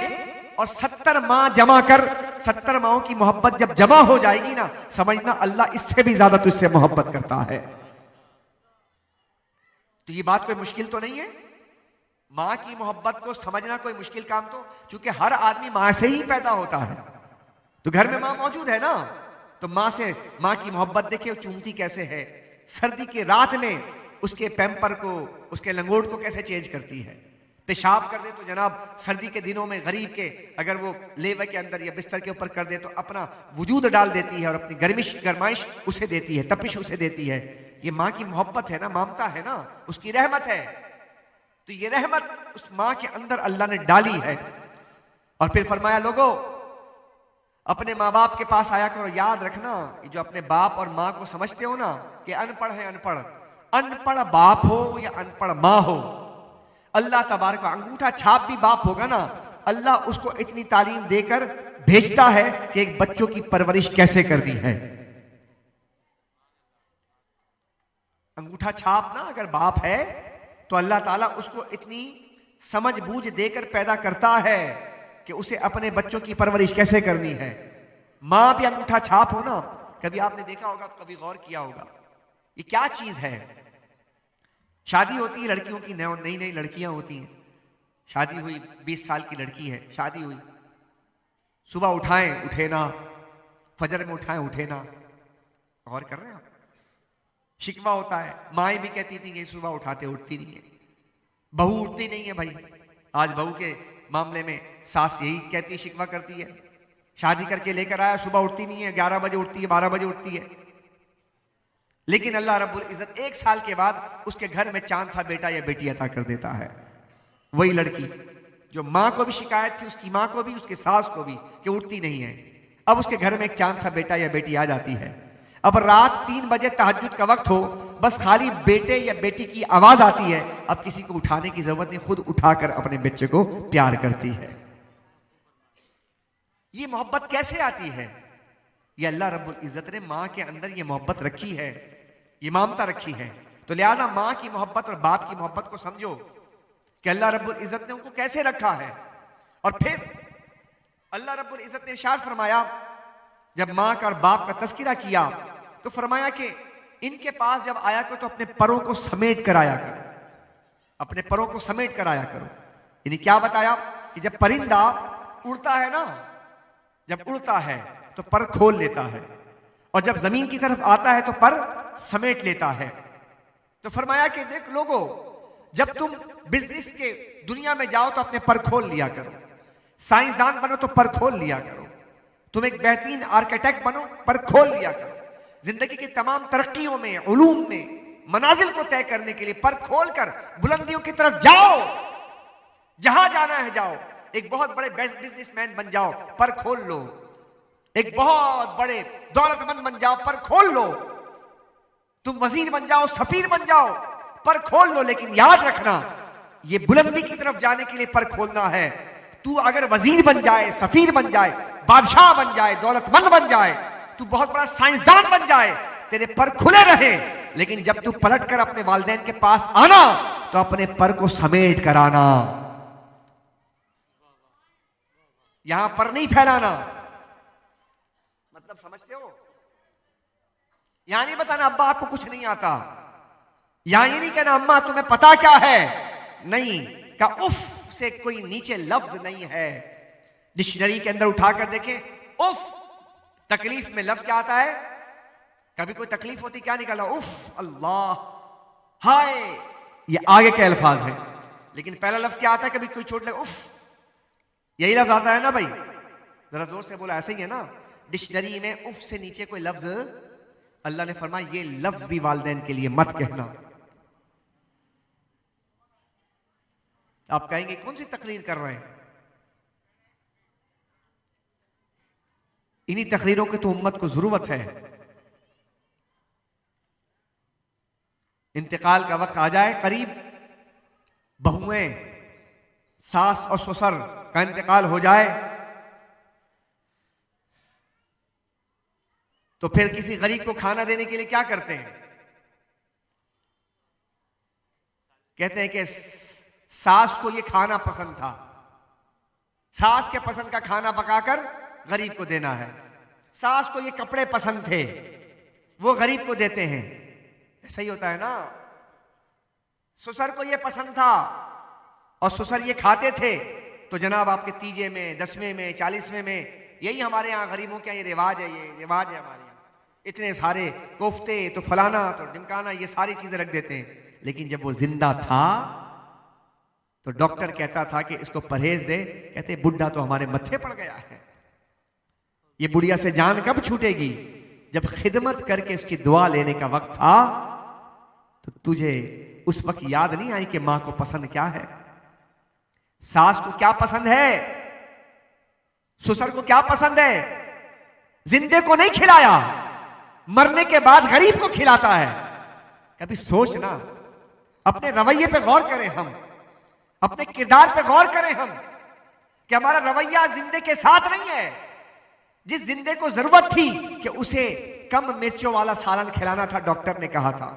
और 70 माँ जमा कर। 70 माओं की मोहब्बत जब जमा हो जाएगी ना, समझना अल्लाह इससे भी ज्यादा तुझसे मोहब्बत करता है। तो ये बात कोई मुश्किल तो नहीं है। माँ की मोहब्बत को समझना कोई मुश्किल काम तो, चूंकि हर आदमी माँ से ही पैदा होता है, तो घर में माँ मौजूद है ना, तो माँ से, माँ की मोहब्बत देखिए चूमती कैसे है। सर्दी की रात में उसके पैम्पर को, उसके लंगोट को कैसे चेंज करती है। पेशाब कर दे तो जनाब सर्दी के दिनों में गरीब के अगर वो लेवे के अंदर या बिस्तर के ऊपर कर दे तो अपना वजूद डाल देती है और अपनी गरमाइश उसे देती है, तपिश उसे देती है। ये माँ की मोहब्बत है ना, ममता है ना, उसकी रहमत है। तो ये रहमत उस माँ के अंदर अल्लाह ने डाली है। और फिर फरमाया, लोगों अपने माँ बाप के पास आया करो। याद रखना, जो अपने बाप और माँ को समझते हो ना कि अनपढ़ है अनपढ़, अनपढ़ बाप हो या अनपढ़ माँ हो, अल्लाह तबारक व अंगूठा छाप भी बाप होगा ना, अल्लाह उसको इतनी तालीम देकर भेजता है कि एक बच्चों की परवरिश कैसे करनी है। अंगूठा छाप ना अगर बाप है तो अल्लाह ताला उसको इतनी समझ बूझ देकर पैदा करता है कि उसे अपने बच्चों की परवरिश कैसे करनी है। मां भी अंगूठा छाप हो ना, कभी आपने देखा होगा, कभी गौर किया होगा, ये क्या चीज है। शादी होती है लड़कियों की, नई नई लड़कियां होती हैं, शादी हुई, 20 साल की लड़की है, शादी हुई, सुबह उठाएं उठे ना, फजर में उठाएं उठे ना, गौर कर रहे हैं आप। शिकवा होता है, माएँ भी कहती थी कि सुबह उठाते उठती नहीं है, बहू उठती नहीं है भाई। आज बहू के मामले में सास यही कहती है, शिकवा करती है, शादी करके लेकर आया, सुबह उठती नहीं है, 11 बजे उठती है, 12 बजे उठती है। लेकिन अल्लाह रब्बुल इज्जत 1 साल के बाद उसके घर में चांद सा बेटा या बेटी अता कर देता है। वही लड़की जो माँ को भी शिकायत थी, उसकी माँ को भी, उसके सास को भी, कि उठती नहीं है, अब उसके घर में एक चांद सा बेटा या बेटी आ जाती है। अब रात 3 बजे तहज्जुद का वक्त हो, बस खाली बेटे या बेटी की आवाज आती है, अब किसी को उठाने की जरूरत नहीं, खुद उठाकर अपने बच्चे को प्यार करती है। ये मोहब्बत कैसे आती है? ये अल्लाह रब्बुल इज्जत ने माँ के अंदर ये मोहब्बत रखी है, ये ममता रखी है। तो लिहाजा माँ की मोहब्बत और बाप की मोहब्बत को समझो कि अल्लाह रब्बुल इज्जत ने उनको कैसे रखा है। और फिर अल्लाह रब्बुल इज्जत ने इरशाद फरमाया, जब माँ का और बाप का तज़किरा किया तो फरमाया कि इनके पास जब आया करो तो अपने परों को समेट कर आया करो, अपने परों को समेट कर आया करो। यानी क्या बताया कि जब परिंदा उड़ता है ना, जब उड़ता है तो पर खोल लेता है, और जब जमीन की तरफ आता है तो पर समेट लेता है। तो फरमाया कि देख लोगों, जब तुम बिजनेस के दुनिया में जाओ तो अपने पर खोल लिया करो, साइंसदान बनो तो पर खोल लिया करो, तुम एक बेहतरीन आर्किटेक्ट बनो, पर खोल लिया करो। जिंदगी की तमाम तरक्कियों में, उलूम में मनाजिल को तय करने के लिए पर खोल कर बुलंदियों की तरफ जाओ, जहां जाना है जाओ। एक बहुत बड़े बिजनेसमैन बन जाओ, पर खोल लो। एक बहुत बड़े दौलतमंद बन जाओ, पर खोल लो। तुम वजीर बन जाओ, सफीर बन जाओ, पर खोल लो। लेकिन याद रखना, ये बुलंदी की तरफ जाने के लिए पर खोलना है। तू अगर वजीर बन जाए, सफीर बन जाए, बादशाह बन जाए, दौलतमंद बन जाए, तू बहुत बड़ा साइंसदान बन जाए, तेरे पर खुले रहे, लेकिन जब तू पलट कर अपने वालिदैन के पास आना तो अपने पर को समेट कर आना, यहां पर नहीं फैलाना। मतलब समझते हो? यहां नहीं बताना अब्बा आपको कुछ नहीं आता, यहां ये नहीं कहना अम्मा तुम्हें पता क्या है, नहीं, का उफ से कोई नीचे लफ्ज नहीं है। डिक्शनरी के अंदर उठाकर देखें, उफ तकलीफ में लफ्ज क्या आता है? कभी कोई तकलीफ होती क्या निकला? उफ, अल्लाह, हाय, ये आगे के अल्फाज है। लेकिन पहला लफ्ज क्या आता है? कभी कोई चोट लगे, उफ, यही लफ्ज आता है ना भाई? जरा जोर से बोला, ऐसे ही है ना? डिक्शनरी में उफ से नीचे कोई लफ्ज, अल्लाह ने फरमाया ये लफ्ज भी वालिदैन के लिए मत कहना। आप कहेंगे कौन सी तकरीर कर रहे हैं? इन्हीं तकरीरों की तो उम्मत को जरूरत है। इंतकाल का वक्त आ जाए करीब, बहुएं, सास और ससुर का इंतकाल हो जाए, तो फिर किसी गरीब को खाना देने के लिए क्या करते हैं? कहते हैं कि सास को ये खाना पसंद था, सास के पसंद का खाना पकाकर गरीब को देना है। सास को ये कपड़े पसंद थे, वो गरीब को देते हैं। ऐसा ही होता है ना? ससुर को ये पसंद था और ससुर ये खाते थे, तो जनाब आपके तीजे में, 10वें में, 40वें में, यही हमारे यहाँ गरीबों का ये रिवाज है, ये रिवाज है हमारे यहाँ। इतने सारे कोफ्ते, तो फलाना, तो डिमकाना, ये सारी चीजें रख देते हैं। लेकिन जब वो जिंदा था तो डॉक्टर कहता था कि इसको परहेज दे, कहते बुढ़ा तो हमारे मत्थे पड़ गया है, ये बुढ़िया से जान कब छूटेगी? जब खिदमत करके उसकी दुआ लेने का वक्त था तो तुझे उस वक्त याद नहीं आई कि मां को पसंद क्या है, सास को क्या पसंद है, ससुर को क्या पसंद है? जिंदे को नहीं खिलाया, मरने के बाद गरीब को खिलाता है। कभी सोचना, अपने रवैये पे गौर करें, हम अपने किरदार पे गौर करें हम, कि हमारा रवैया जिंदे के साथ नहीं है। जिस जिंदे को जरूरत थी कि उसे कम मिर्चों वाला सालन खिलाना था, डॉक्टर ने कहा था।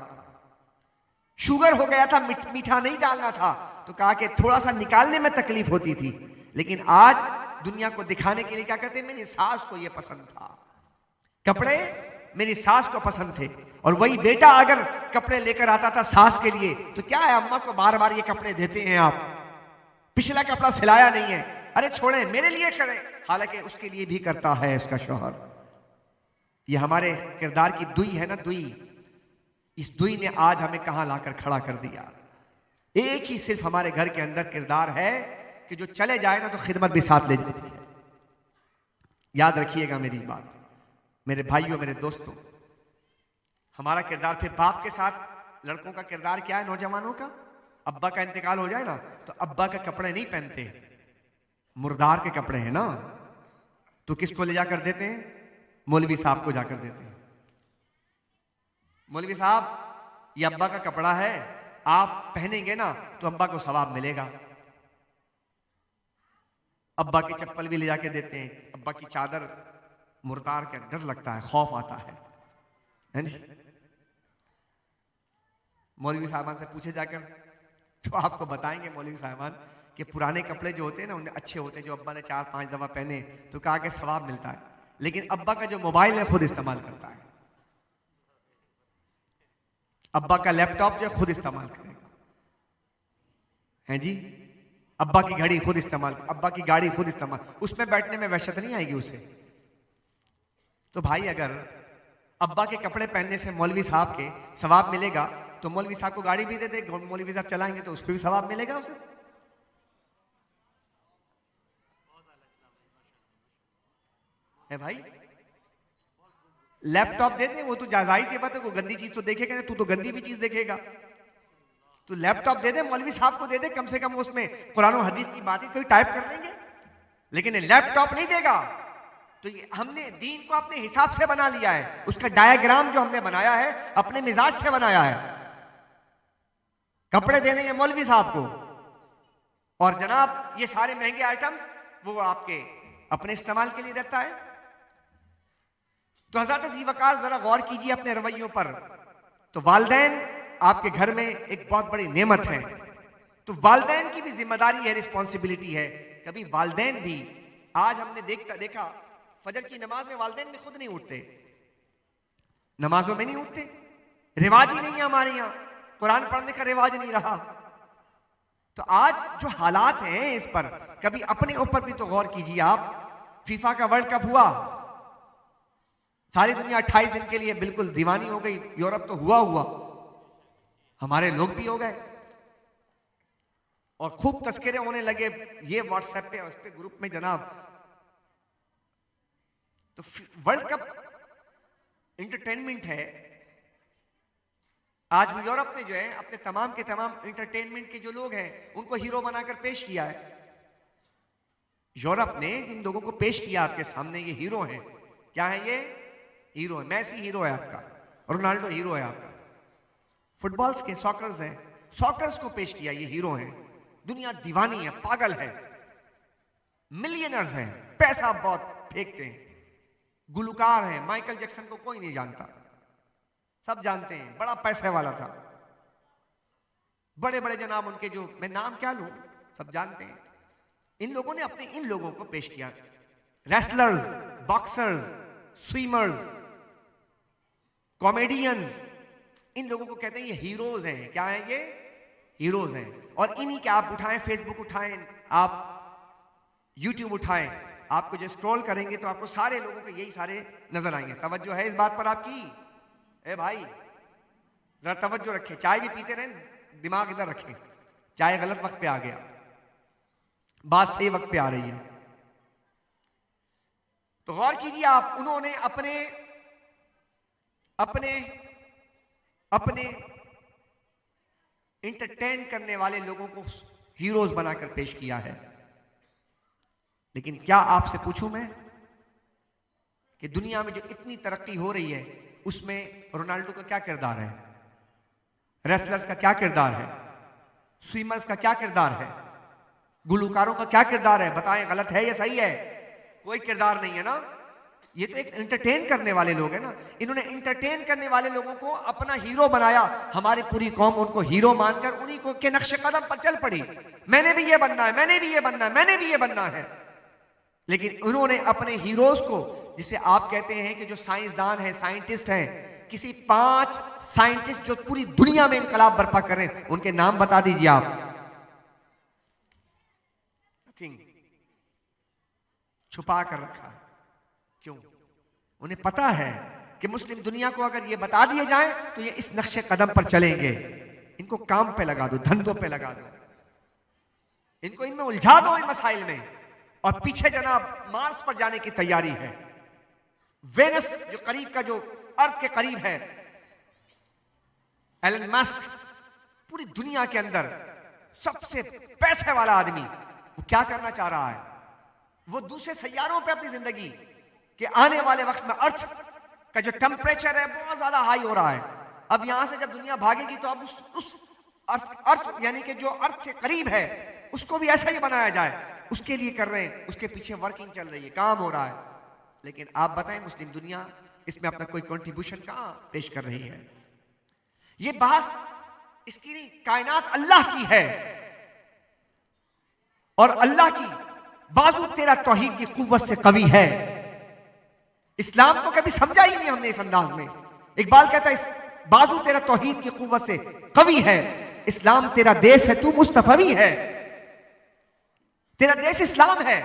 शुगर हो गया था, मीठा नहीं डालना था, तो कहा कि थोड़ा सा निकालने में तकलीफ होती थी। लेकिन आज दुनिया को दिखाने के लिए क्या कहते हैं, मेरी सास को यह पसंद था, कपड़े मेरी सास को पसंद थे। और वही बेटा अगर कपड़े लेकर आता था सास के लिए, तो क्या है, अम्मा को बार बार ये कपड़े देते हैं आप, पिछला कपड़ा सिलाया नहीं है, अरे छोड़े मेरे लिए करें, हालांकि उसके लिए भी करता है उसका शौहर। ये हमारे किरदार की दुई है ना, दुई। इस दुई ने आज हमें कहां लाकर खड़ा कर दिया। एक ही सिर्फ हमारे घर के अंदर किरदार है कि जो चले जाए ना तो खिदमत भी साथ ले जाती है। याद रखिएगा मेरी बात, मेरे भाइयों, मेरे दोस्तों, हमारा किरदार फिर बाप के साथ। लड़कों का किरदार क्या है, नौजवानों का, अब्बा का इंतकाल हो जाए ना तो अब्बा के कपड़े नहीं पहनते, मुर्दार के कपड़े हैं ना, तो किसको ले जाकर देते हैं, मौलवी साहब को जाकर देते हैं। मौलवी साहब ये अब्बा का कपड़ा है, आप पहनेंगे ना तो अब्बा को सवाब मिलेगा। अब्बा की चप्पल भी ले जाके देते हैं, अब्बा की चादर, मुर्दार का डर लगता है, खौफ आता है जी। मौलवी साहबान से पूछे जाकर तो आपको बताएंगे मौलवी साहबान कि पुराने कपड़े जो होते हैं ना उनमें अच्छे होते हैं, जो अब्बा ने 4-5 दफा पहने तो कहा कि सवाब मिलता है। लेकिन अब्बा का जो मोबाइल है खुद इस्तेमाल करता है, अब्बा का लैपटॉप जो खुद इस्तेमाल करेगा, हैं जी। अब्बा की घड़ी खुद इस्तेमाल, अब्बा की गाड़ी खुद इस्तेमाल, उसमें बैठने में वहशत नहीं आएगी उसे। तो भाई अगर अब्बा के कपड़े पहनने से मौलवी साहब के सवाब मिलेगा तो मौलवी साहब को गाड़ी भी दे दे, मौलवी साहब चलाएंगे तो उस पर भी सवाब मिलेगा उसे। है भाई, लैपटॉप दे दे, वो तो जायज सी बात है, वो गंदी चीज तो देखेगा ना, तू तो गंदी भी चीज देखेगा। तो लैपटॉप दे दे, मौलवी साहब को दे दे, कम से कम उसमें कुरान और हदीस की बातें कोई टाइप कर लेंगे। लेकिन लैपटॉप नहीं देगा। तो ये हमने दीन को अपने हिसाब से बना लिया है, उसका डायग्राम जो हमने बनाया है अपने मिजाज से बनाया है। कपड़े देने हैं मौलवी साहब को, और जनाब ये सारे महंगे आइटम्स वो आपके अपने इस्तेमाल के लिए रहता है। तो हज़रत जी वकार जरा गौर कीजिए अपने रवैयों पर। तो वालिदैन आपके घर में एक बहुत बड़ी नेमत है, तो वालिदैन की भी जिम्मेदारी है, रिस्पॉन्सिबिलिटी है। कभी वालिदैन भी, आज हमने देखा फजर की नमाज में वालिदैन भी खुद नहीं उठते, नमाजों में नहीं उठते, रिवाज ही नहीं है हमारे यहां, कुरान पढ़ने का रिवाज नहीं रहा। तो आज जो हालात हैं इस पर कभी अपने ऊपर भी तो गौर कीजिए आप। फीफा का वर्ल्ड कप हुआ, सारी दुनिया 28 दिन के लिए बिल्कुल दीवानी हो गई, यूरोप तो हुआ, हमारे लोग भी हो गए, और खूब तस्करे होने लगे ये व्हाट्सएप पे, उस पे ग्रुप में जनाब। तो वर्ल्ड कप इंटरटेनमेंट है। आज भी यूरोप ने जो है अपने तमाम के तमाम इंटरटेनमेंट के जो लोग हैं उनको हीरो बनाकर पेश किया है। यूरोप ने जिन लोगों को पेश किया आपके सामने, ये हीरो हैं। क्या है ये? हीरो है। मैसी हीरो है आपका, रोनाल्डो हीरो है आपका, फुटबॉल्स के सॉकर्स हैं, सॉकर्स को पेश किया, ये हीरो हैं। दुनिया दीवानी है, पागल है, मिलियनर्स हैं, पैसा बहुत फेंकते हैं, गुलकार हैं। माइकल जैक्सन को कोई नहीं जानता, सब जानते हैं, बड़ा पैसे वाला था। बड़े बड़े जनाब उनके, जो मैं नाम क्या लूं, सब जानते हैं। इन लोगों ने अपने इन लोगों को पेश किया, रेसलर्स, बॉक्सर्स, स्विमर्स, कॉमेडियंस, इन लोगों को कहते हैं ये हीरोज हैं। क्या है ये? हीरोज हैं। और इन्हीं के आप उठाएं, फेसबुक उठाएं, आप यूट्यूब उठाएं, आपको जो स्क्रॉल करेंगे तो आपको सारे लोगों के यही सारे नजर आएंगे। तवज्जो है इस बात पर आपकी? ए भाई जरा तवज्जो रखें, चाय भी पीते रहें, दिमाग इधर रखें। चाय गलत वक्त पे आ गया, बात सही वक्त पे आ रही है। तो गौर कीजिए आप, उन्होंने अपने अपने अपने एंटरटेन करने वाले लोगों को हीरोज बनाकर पेश किया है। लेकिन क्या आपसे पूछूं मैं कि दुनिया में जो इतनी तरक्की हो रही है उसमें रोनाल्डो का क्या किरदार है? रेसलर्स का क्या किरदार है, स्विमर्स का क्या किरदार है, गुलकारों का क्या किरदार है? बताएं, गलत है या सही है? कोई किरदार नहीं है ना। ये तो एक एंटरटेन करने वाले लोग हैं ना। इन्होंने एंटरटेन करने वाले लोगों को अपना हीरो बनाया। हमारी पूरी कौम उनको हीरो मानकर उन्हीं को के नक्शे कदम पर चल पड़ी। मैंने भी ये बनना है, मैंने भी ये बनना है, मैंने भी ये बनना है। लेकिन उन्होंने अपने हीरोज को, जिसे आप कहते हैं कि जो साइंसदान है, साइंटिस्ट हैं, किसी 5 साइंटिस्ट जो पूरी दुनिया में इंकलाब बर्पा कर रहे हैं, उनके नाम बता दीजिए आप। नथिंग, छुपा कर रखा है। क्यों? उन्हें पता है कि मुस्लिम दुनिया को अगर ये बता दिए जाए तो ये इस नक्शे कदम पर चलेंगे। इनको काम पे लगा दो, धंधों पे लगा दो, इनको इनमें उलझा दो, इन मसाइल में। और पीछे जनाब मार्स पर जाने की तैयारी है। वेनस जो करीब का, जो अर्थ के करीब है, एलन मस्क पूरी दुनिया के अंदर सबसे पैसे वाला आदमी, वो क्या करना चाह रहा है? वो दूसरे सैयारों पे अपनी जिंदगी कि आने वाले वक्त में अर्थ का जो टेम्परेचर है बहुत ज्यादा हाई हो रहा है। अब यहां से जब दुनिया भागेगी तो अब उस अर्थ यानी कि जो अर्थ से करीब है उसको भी ऐसा ही बनाया जाए, उसके लिए कर रहे हैं। उसके पीछे वर्किंग चल रही है, काम हो रहा है। लेकिन आप बताएं, मुस्लिम दुनिया इसमें अपना कोई कंट्रीब्यूशन कहां पेश कर रही है? ये बहस इसकी नहीं, कायनात अल्लाह की है। और अल्लाह की बाजू तेरा तौहीद की कुव्वत से कवी है। इस्लाम को कभी समझा ही नहीं हमने इस अंदाज में। इकबाल कहता है, इस बाजू तेरा तौहीद की कुव्वत से कवी है। इस्लाम तेरा देश है, तू मुस्तफवी है। तेरा देश इस्लाम है।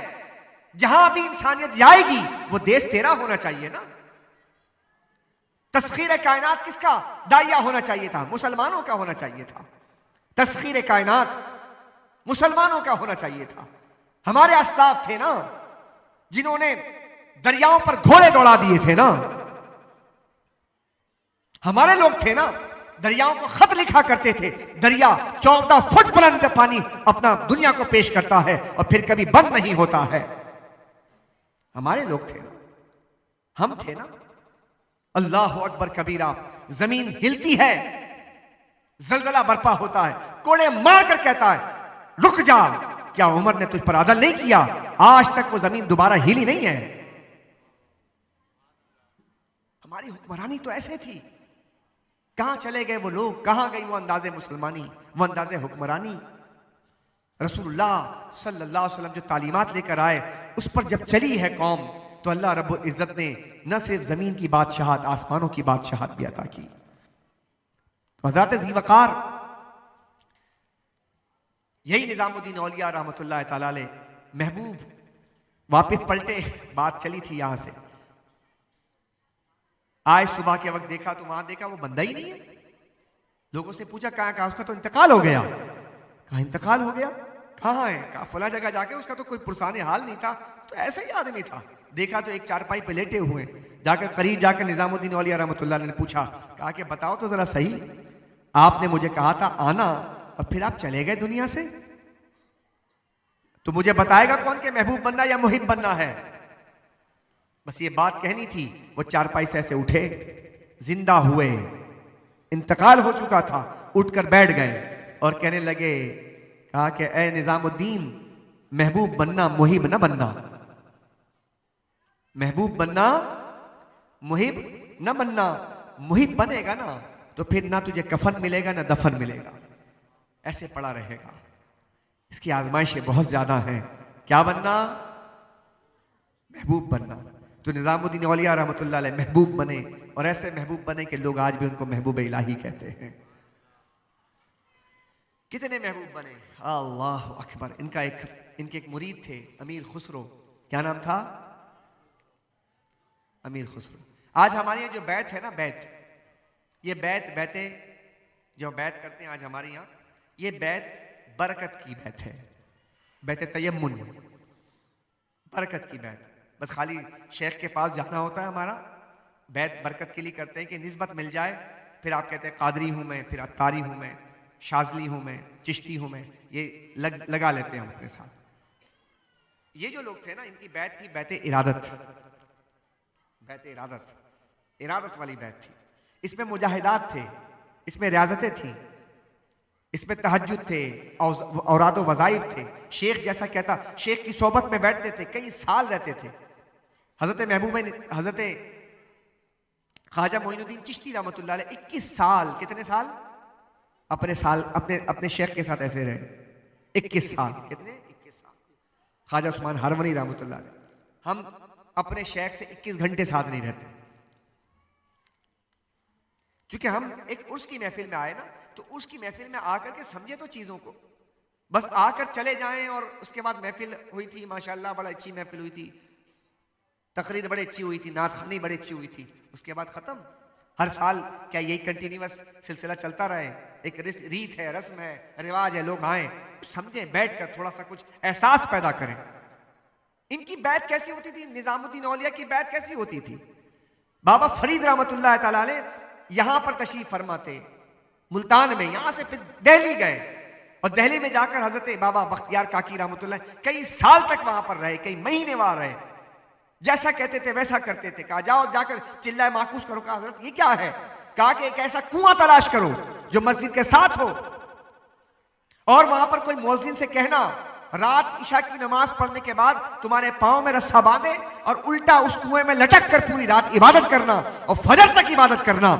जहां भी इंसानियत आएगी वो देश तेरा होना चाहिए ना। तस्खीर कायनात किसका दाइया होना चाहिए था? मुसलमानों का होना चाहिए था। तस्खीर कायनात मुसलमानों का होना चाहिए था। हमारे अस्लाफ थे ना जिन्होंने दरियाओं पर घोड़े दौड़ा दिए थे ना। हमारे लोग थे ना, दरियाओं को खत लिखा करते थे। दरिया 14 फुट बुलंद पानी अपना दुनिया को पेश करता है और फिर कभी बंद नहीं होता है। हमारे लोग थे ना, हम थे ना। अल्लाह अकबर कबीरा। जमीन हिलती है, जलजला बर्पा होता है, कोड़े मार कर कहता है रुक जा। क्या उमर ने तुझ पर अदल नहीं किया? आज तक वो जमीन दोबारा हिली नहीं है। हमारी हुक्मरानी तो ऐसे थी। कहां चले गए वो लोग? कहां गई वो अंदाजे मुसलमानी, वो अंदाजे हुक्मरानी? रसूलुल्लाह सल्लल्लाहु अलैहि वसल्लम जो तालीमात लेकर आए उस पर जब चली है कौम, तो अल्लाह रब्बुल इज्जत ने न सिर्फ जमीन की बादशाहत, आसमानों की बादशाहत भी अता की। तो हज़रत ज़ीवकार, यही निजामुद्दीन औलिया रहमतुल्लाह तआला अलैह, महबूब वापस पलटे, बात चली थी यहां से। आज सुबह के वक्त देखा तो वहां देखा वो बंदा ही नहीं है। लोगों से पूछा कहां कहा? उसका तो इंतकाल हो गया। कहा इंतकाल हो गया? कहां है? कहा फला जगह जाके। उसका तो कोई पुरसाने हाल नहीं था, तो ऐसा ही आदमी था। देखा तो एक चारपाई पे लेटे हुए। जाकर करीब जाकर निजामुद्दीन औलिया रहमतुल्लाह ने पूछा, कहा कि बताओ तो जरा सही, आपने मुझे कहा था आना और फिर आप चले गए दुनिया से, तो मुझे बताएगा कौन के महबूब बनना या मुहिब बनना है? बस ये बात कहनी थी। वो चारपाई से ऐसे उठे, जिंदा हुए, इंतकाल हो चुका था, उठकर बैठ गए और कहने लगे, कहा कि ए निजामुद्दीन, महबूब बनना मुहिब न बनना। महबूब बनना मुहिब न बनना। मुहिब बनेगा ना तो फिर ना तुझे कफन मिलेगा ना दफन मिलेगा, ऐसे पड़ा रहेगा। इसकी आजमाइशें बहुत ज्यादा हैं। क्या बनना? महबूब बनना। तो निजामुद्दीन औलिया रहमतुल्लाह अलैह महबूब बने, और ऐसे महबूब बने कि लोग आज भी उनको महबूब इलाही कहते हैं। कितने महबूब बने, अल्लाह अकबर। इनके एक मुरीद थे अमीर खुसरो। क्या नाम था? अमीर खुसरो। आज हमारे यहाँ जो बैत है ना, बैत, ये बैते जो बैत करते हैं आज हमारे यहाँ, ये बैत बरकत की बैत है। बैत तयम्मुन, बरकत की बैत। बस खाली शेख के पास जाना होता है हमारा, बैत बरकत के लिए करते हैं कि निस्बत मिल जाए। फिर आप कहते हैं कादरी हूं मैं, फिर अत्तारी हूं मैं, शाजली हूं मैं, चिश्ती हूं मैं, ये लगा लेते हैं हम अपने साथ। ये जो लोग थे ना, इनकी बैत थी बैत इरादत। बैत इरादत, इरादत वाली बैत थी। इसमें मुजाहिदात थे, इसमें रियाजतें थी, इसमें तहज्जुद थे, औराद वज़ाइफ थे। शेख जैसा कहता, शेख की सोबत में बैठते थे, कई साल रहते थे। हजरत ख्वाजा मोइनुद्दीन चिश्ती रहमतुल्लाह अलैह 21 साल, कितने साल अपने अपने शेख के साथ ऐसे रहे, 21 साल। कितने? 21 साल। ख्वाजा उस्मान हरवनी रहमतुल्लाह अलैह, हम अपने शेख से 21 घंटे साथ नहीं रहते, क्योंकि हम एक उर्स की महफिल में आए ना, तो उसकी महफिल में आकर के समझे तो चीजों को, बस आकर चले जाएं। और उसके बाद महफिल हुई थी, माशाल्लाह बड़ा अच्छी महफिल हुई थी, तकरीर बड़ी अच्छी हुई थी, नात खानी बड़ी अच्छी हुई थी। उसके बाद खत्म। हर साल क्या यही कंटिन्यूअस सिलसिला चलता रहे? एक रीत है, रस्म है, रिवाज है, लोग आए समझें, बैठकर थोड़ा सा कुछ एहसास पैदा करें। इनकी बैत कैसी होती थी? निजामुद्दीन औलिया की बैत कैसी होती थी? बाबा फरीद रहमतुल्लाह तआला अलैह यहां पर तशरीफ फरमाते, मुल्तान में, यहां से फिर दिल्ली गए, और दिल्ली में जाकर हजरत बाबा बख्तियार काकी रहमतुल्लाह कई साल तक वहां पर रहे, कई महीने वहां रहे। जैसा कहते थे वैसा करते थे। कहा जाओ जाकर चिल्लाए माकूस करो। कहा हजरत ये क्या है? कहा कि एक ऐसा कुआं तलाश करो जो मस्जिद के साथ हो, और वहां पर कोई मुअज्जिन से कहना रात इशा की नमाज पढ़ने के बाद तुम्हारे पांव में रस्सा बांधे और उल्टा उस कुएं में लटक कर पूरी रात इबादत करना और फजर तक इबादत करना,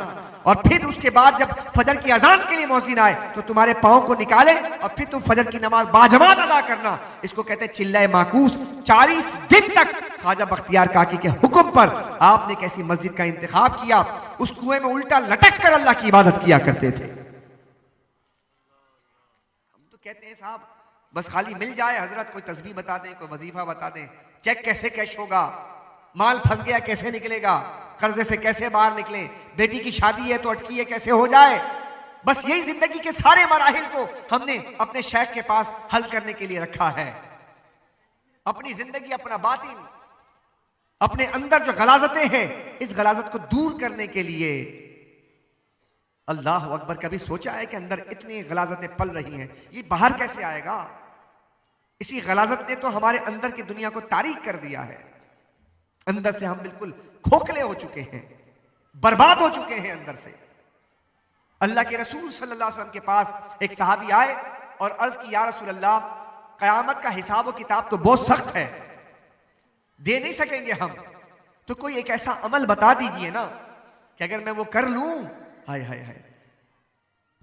और फिर उसके बाद जब फजर की अजान के लिए मुअज्जिन आए तो तुम्हारे पांव को निकाले और फिर तुम फजर की नमाज बाजमात अदा करना। इसको कहते हैं चिल्लाए माकूस। 40 दिन तक ख्वाजा बख्तियार काकी के हुक्म पर आपने कैसी मस्जिद का इंतखाब किया, उस कुएं में उल्टा लटक कर अल्लाह की इबादत किया करते थे। हम तो कहते हैं साहब बस खाली मिल जाए हजरत, कोई तस्बीह बता दें, कोई वजीफा बता दें, चेक कैसे कैश होगा, माल फंस गया कैसे निकलेगा, कर्जे से कैसे बाहर निकले, बेटी की शादी है तो अटकी है कैसे हो जाए। बस यही जिंदगी के सारे मराहिल को हमने अपने शेख के पास हल करने के लिए रखा है। अपनी जिंदगी, अपना बातिन, अपने अंदर जो गलाजतें हैं, इस गलाजत को दूर करने के लिए अल्लाह अकबर। कभी सोचा है कि अंदर इतनी गलाजतें पल रही हैं, ये बाहर कैसे आएगा? इसी गलाजत ने तो हमारे अंदर की दुनिया को तारीक कर दिया है। अंदर से हम बिल्कुल खोखले हो चुके हैं, बर्बाद हो चुके हैं अंदर से। अल्लाह के रसूल सल्लल्लाहु अलैहि वसल्लम के पास एक सहाबी आए और अर्ज की, या रसूल अल्लाह, कयामत का हिसाब व किताब तो बहुत सख्त है, दे नहीं सकेंगे हम, तो कोई एक ऐसा अमल बता दीजिए ना कि अगर मैं वो कर लूं, हाय हाय हाय,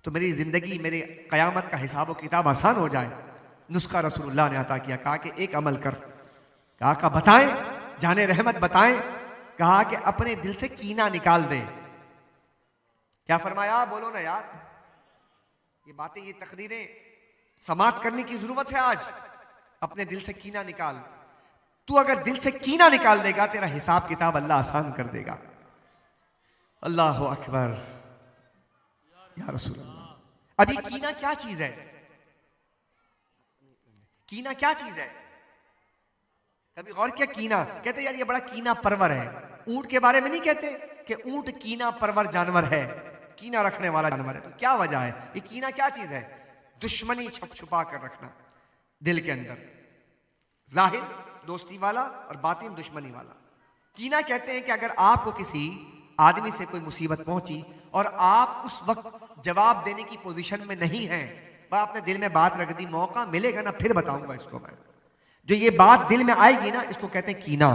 तो मेरी जिंदगी, मेरे कयामत का हिसाब व किताब आसान हो जाए। नुस्खा रसूलुल्लाह ने अता किया। कहा कि एक अमल कर। कहा का बताएं, जाने रहमत बताएं। कहा कि अपने दिल से कीना निकाल दे। क्या फरमाया? बोलो ना यार, ये बातें, ये तकरीरें समात करने की जरूरत है आज। अपने दिल से कीना निकाल। तू अगर दिल से कीना निकाल देगा, तेरा हिसाब किताब अल्लाह आसान कर देगा। अल्लाह अकबर, या रसूल अल्लाह। अभी कीना क्या चीज है? कीना क्या चीज है? कभी गौर किया? कीना कहते यार ये बड़ा कीना परवर है। ऊंट के बारे में नहीं कहते कि ऊंट कीना परवर जानवर है, कीना रखने वाला जानवर है। तो क्या वजह है? ये कीना क्या चीज है? दुश्मनी छुप छुपा कर रखना दिल के अंदर, जाहिर दोस्ती वाला और बातिन दुश्मनी वाला। कीना कहते हैं कि अगर आपको किसी आदमी से कोई मुसीबत पहुंची और आप उस वक्त जवाब देने की पोजीशन में नहीं हैं, वह आपने दिल में बात रख दी, मौका मिलेगा ना फिर बताऊंगा इसको मैं, जो ये बात दिल में आएगी ना, इसको कहते हैं कीना।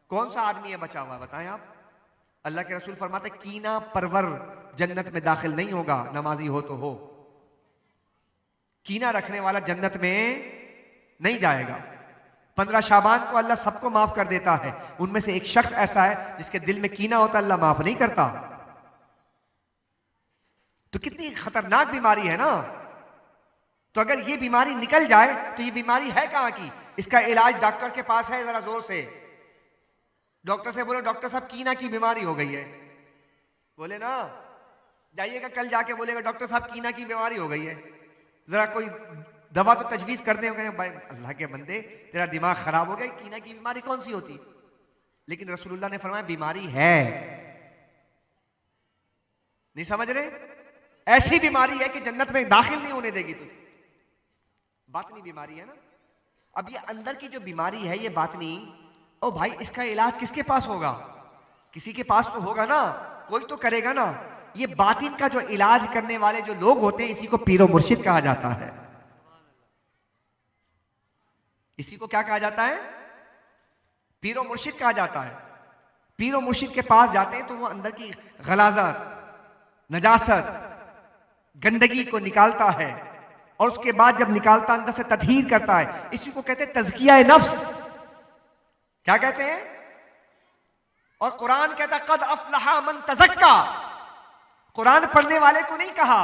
कौन सा आदमी है बचा हुआ? बताएं आप। अल्लाह के रसूल फरमाते कीना परवर जन्नत में दाखिल नहीं होगा, नमाजी हो तो हो। कीना रखने वाला जन्नत में नहीं जाएगा। 15 शाबान को अल्लाह सबको माफ कर देता है, उनमें से एक शख्स ऐसा है जिसके दिल में कीना होता, अल्लाह माफ नहीं करता। तो कितनी खतरनाक बीमारी है ना। तो अगर ये बीमारी निकल जाए तो ये बीमारी है कहां की? इसका इलाज डॉक्टर के पास है। जरा जोर से डॉक्टर से बोलो, डॉक्टर साहब कीना की बीमारी हो गई है। बोले ना, जाइएगा कल जाके बोलेगा डॉक्टर साहब कीना की बीमारी हो गई है, जरा कोई दवा तो तजवीज कर दे। भाई अल्लाह के बंदे, तेरा दिमाग खराब हो गया, कीना की बीमारी कौन सी होती? लेकिन रसूलुल्लाह ने फरमाया बीमारी है। नहीं समझ रहे? ऐसी बीमारी है कि जन्नत में दाखिल नहीं होने देगी तुझे। बातनी बीमारी है ना। अब ये अंदर की जो बीमारी है, ये बातनी, ओ भाई इसका इलाज किसके पास होगा? किसी के पास तो होगा ना, कोई तो करेगा ना। ये बातिन का जो इलाज करने वाले जो लोग होते हैं, इसी को पीरो मुर्शिद कहा जाता है। इसी को क्या कहा जाता है? पीरो मुर्शिद कहा जाता है। पीरो मुर्शिद के पास जाते हैं तो वो अंदर की गलाजत, नजासत, गंदगी को निकालता है, और उसके बाद जब निकालता अंदर से तत्हीर करता है। इसी को कहते हैं तज़किया नफ्स। क्या कहते हैं? और कुरान कहता है कद अफलहा मन तज़क्का। कुरान पढ़ने वाले को नहीं कहा,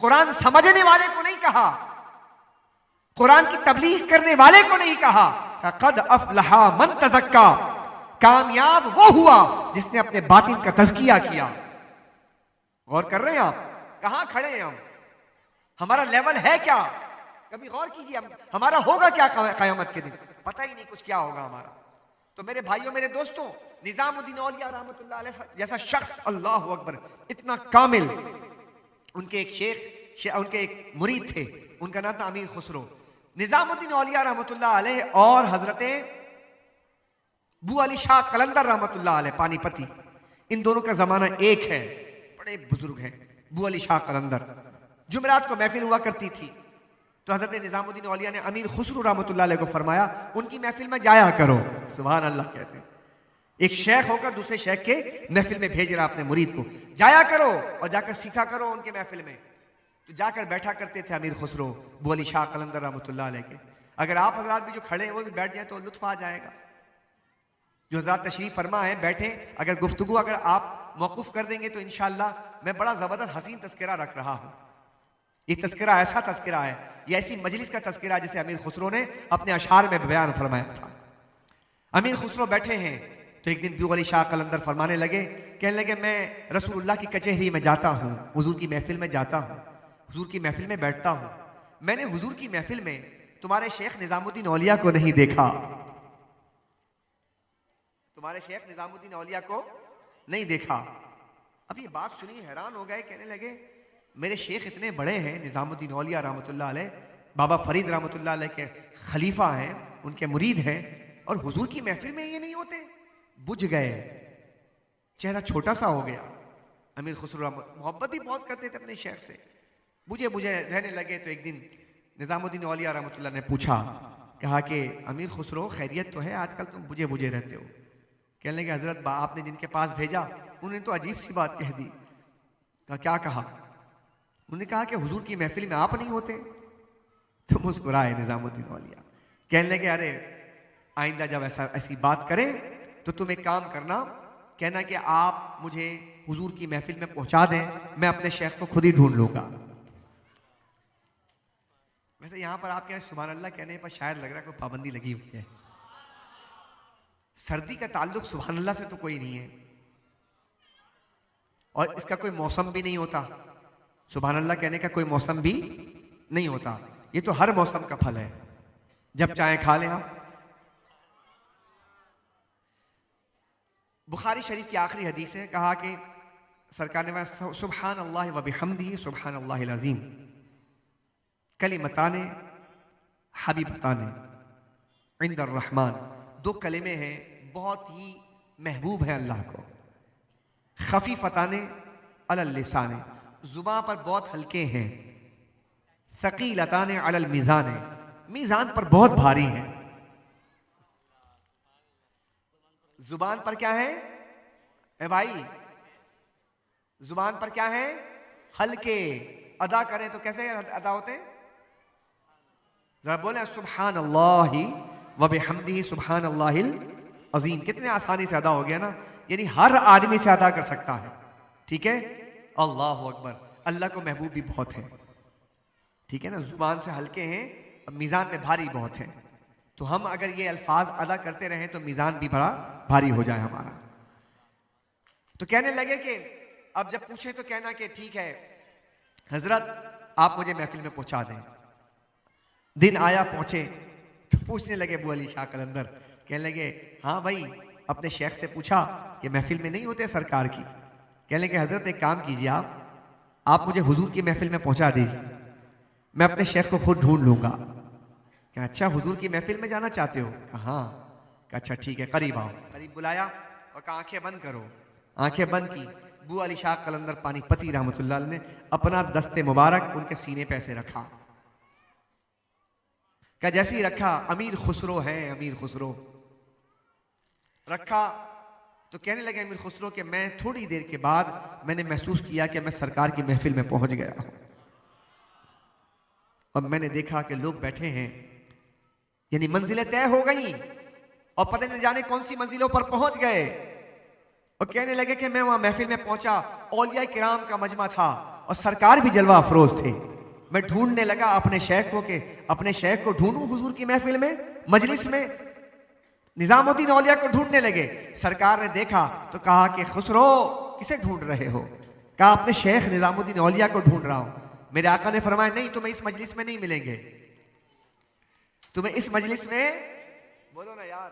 कुरान समझने वाले को नहीं कहा, कुरान की तबलीग करने वाले को नहीं कहा। कद अफलहा मन तज़क्का, कामयाब वो हुआ जिसने अपने बातिन का तज़किया किया। गौर कर रहे हैं आप? कहां खड़े हैं हम? हमारा लेवल है क्या? कभी गौर कीजिए, हमारा होगा क्या क़यामत के दिन? पता ही नहीं कुछ क्या होगा हमारा। तो मेरे भाइयों, मेरे दोस्तों, निजामुद्दीन औलिया रहमतुल्लाह अलैह जैसा शख्स, अल्लाह अकबर, इतना कामिल। उनके एक शेख, उनके एक मुरीद थे, उनका नाम था अमीर खुसरो। निजामुद्दीन औलिया रहमतुल्लाह अलैह और हजरते बू अली शाह कलंदर रहमतुल्लाह अलैह पानीपती, इन दोनों का जमाना एक है। बड़े बुजुर्ग हैं बू अली शाह कलंदर। जुमेरात को महफिल हुआ करती थी, तो हजरत निजामुद्दीन औलिया ने अमीर खुसरो रहमतुल्लाह अलैह को फरमाया उनकी महफिल में जाया करो। सुभान अल्लाह कहते हैं, एक शेख होकर दूसरे शेख के महफिल में भेज रहा अपने मुरीद को, जाया करो और जाकर सीखा करो उनके महफिल में। तो जाकर बैठा करते थे अमीर खुसरो बू अली शाह कलंदर रहमतुल्लाह अलैह के। अगर आप हजरात भी जो खड़े हैं वो भी बैठ जाए तो लुत्फ आ जाएगा। जो हजरात तशरीफ फरमा है बैठे, अगर गुफ्तगू अगर आप मौकूफ कर देंगे तो इंशाअल्लाह मैं बड़ा जबरदस्त हसीन तस्करा रख रहा हूँ। ये तस्करा ऐसा तस्करा है, ये ऐसी मजलिस का तस्करा है जैसे अमीर खुसरो ने अपने अशार में बयान फरमाया था। अमीर खुसरो बैठे हैं तो एक दिन बू अली शाह कलंदर फरमाने लगे, कहने लगे मैं रसूलुल्लाह की कचहरी में जाता हूँ, हुजूर की महफिल में जाता हूँ, हुजूर की महफिल में बैठता हूँ। मैंने हुजूर की महफिल में तुम्हारे शेख निजामुद्दीन औलिया को नहीं देखा, तुम्हारे शेख निजामुद्दीन औलिया को नहीं देखा। अब ये बात सुनी हैरान हो गए, कहने लगे मेरे शेख इतने बड़े हैं, निजामुद्दीन औलिया रहमतुल्लाह अलैह, बाबा फरीद रहमतुल्लाह अलैह के खलीफा हैं, उनके मुरीद हैं, और हुजूर की महफिल में ये नहीं होते। बुझ गए, चेहरा छोटा सा हो गया। अमीर खुसरो मोहब्बत भी बहुत करते थे अपने शेख से, बुझे बुझे रहने लगे। तो एक दिन निजामुद्दीन औलिया रहमतुल्लाह ने पूछा, कहा कि अमीर खुसरो खैरियत तो है, आजकल तुम बुझे बुझे रहते हो। कहने लगे हजरत आपने जिनके पास भेजा उन्होंने तो अजीब सी बात कह दी। कहा क्या कहा? उन्होंने कहा कि हुजूर की महफिल में आप नहीं होते। तो मुस्कुराए निजामुद्दीन औलिया, कहने लगे अरे आइंदा जब ऐसी बात करें तो तुम एक काम करना, कहना कि आप मुझे हुजूर की महफिल में पहुंचा दें, मैं अपने शेख को खुद ही ढूंढ लूंगा। वैसे यहां पर आपके सुभान अल्लाह कहने पर शायद लग रहा है कोई पाबंदी लगी हुई है। सर्दी का ताल्लुक सुभान अल्लाह से तो कोई नहीं है, और इसका कोई मौसम भी नहीं होता। सुभान अल्लाह कहने का कोई मौसम भी नहीं होता, ये तो हर मौसम का फल है, जब चाहे खा लें आप। बुखारी शरीफ की आखिरी हदीस है, कहा कि सरकार ने सुभान अल्लाह व बिहम्दिही सुभान अल्लाहिल अज़ीम कलिमताने हबीबताने इंदर रहमान। दो कलिमे हैं बहुत ही महबूब हैं अल्लाह को। खफीफताने अलल लिसाने, जुबान पर बहुत हल्के हैं। सकीलताने अलल मीज़ाने, मीज़ान पर बहुत भारी हैं। जुबान पर क्या है ए भाई? जुबान पर क्या है? हल्के। अदा करें तो कैसे अदा होते हैं? जरा बोले सुभान अल्लाह व बिहम्दिही सुभान अल्लाहिल अज़ीम। कितने आसानी से अदा हो गया ना, यानी हर आदमी से अदा कर सकता है। ठीक है, अल्लाह अकबर। अल्लाह को महबूब भी बहुत है, ठीक है ना, जुबान से हल्के हैं, मीज़ान में भारी बहुत है। तो हम अगर ये अल्फाज अदा करते रहें तो मीज़ान भी बड़ा भारी हो जाए हमारा। तो कहने लगे कि अब जब पूछे तो कहना कि ठीक है हजरत आप मुझे महफिल में पहुंचा दें। दिन आया, पहुंचे तो पूछने लगे बू अली शाह कलंदर, कहने लगे हाँ भाई, अपने शेख से पूछा कि महफिल में नहीं होते सरकार की। कहने लगे हजरत एक काम कीजिए, आप मुझे हुजूर की महफिल में पहुंचा दीजिए, मैं अपने शेख को खुद ढूंढ लूंगा। क्या अच्छा हुजूर की महफिल में जाना चाहते हो? हाँ। अच्छा ठीक है, करीब आओ। करीब बुलाया और कहा आंखें बंद करो। आंखें बंद की, बू अली शाह कलंदर पानीपती रहमतुल्लाह अलैह ने अपना दस्ते मुबारक उनके सीने पे ऐसे रखा। क्या जैसे ही रखा, अमीर खुसरो हैं, अमीर खुसरो रखा, तो कहने लगे अमीर खुसरो कि मैं थोड़ी देर के बाद मैंने महसूस किया कि मैं सरकार की महफिल में पहुंच गया हूं। अब मैंने देखा कि लोग बैठे हैं, यानी मंजिलें तय हो गई और पता नहीं जाने कौन सी मंजिलों पर पहुंच गए। और कहने लगे कि मैं वहां महफिल में पहुंचा, औलिया किराम का मजमा था और सरकार भी जलवा अफरोज थे। मैं ढूंढने लगा अपने शेख को, कि अपने शेख को ढूंढूं हुजूर की महफिल में, मजलिस में। निजामुद्दीन औलिया को ढूंढने लगे। सरकार ने देखा तो कहा कि खुसरो किसे ढूंढ रहे हो? कहा अपने शेख निजामुद्दीन औलिया को ढूंढ रहा हूं। मेरे आका ने फरमाया नहीं, तुम्हें इस मजलिस में नहीं मिलेंगे, तुम्हें इस मजलिस में, बोलो ना यार,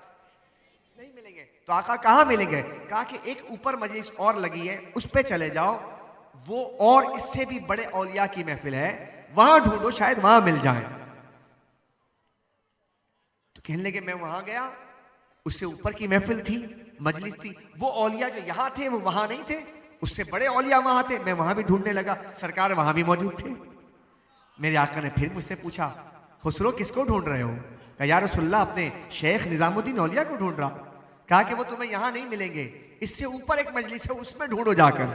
नहीं मिलेंगे। तो आका कहां मिलेंगे? कहा कि एक ऊपर मजलिस और लगी है, उस पे चले जाओ, वो और इससे भी बड़े औलिया की महफिल है, वहां ढूंढो, शायद वहां मिल जाए। तो कहने लगे मैं वहां गया, उससे ऊपर की महफिल थी, मजलिस थी, वो औलिया जो यहां थे वो वहां नहीं थे, उससे बड़े औलिया वहां थे। मैं वहां भी ढूंढने लगा, सरकार वहां भी मौजूद थे। मेरे आका ने फिर मुझसे पूछा खुसरो किसको ढूंढ रहे हो? कहा या रसूलल्लाह अपने शेख निजामुद्दीन औलिया को ढूंढ रहा। कहा कि वो तुम्हें यहां नहीं मिलेंगे, इससे ऊपर एक मजलिस है, उसमें ढूंढो जाकर।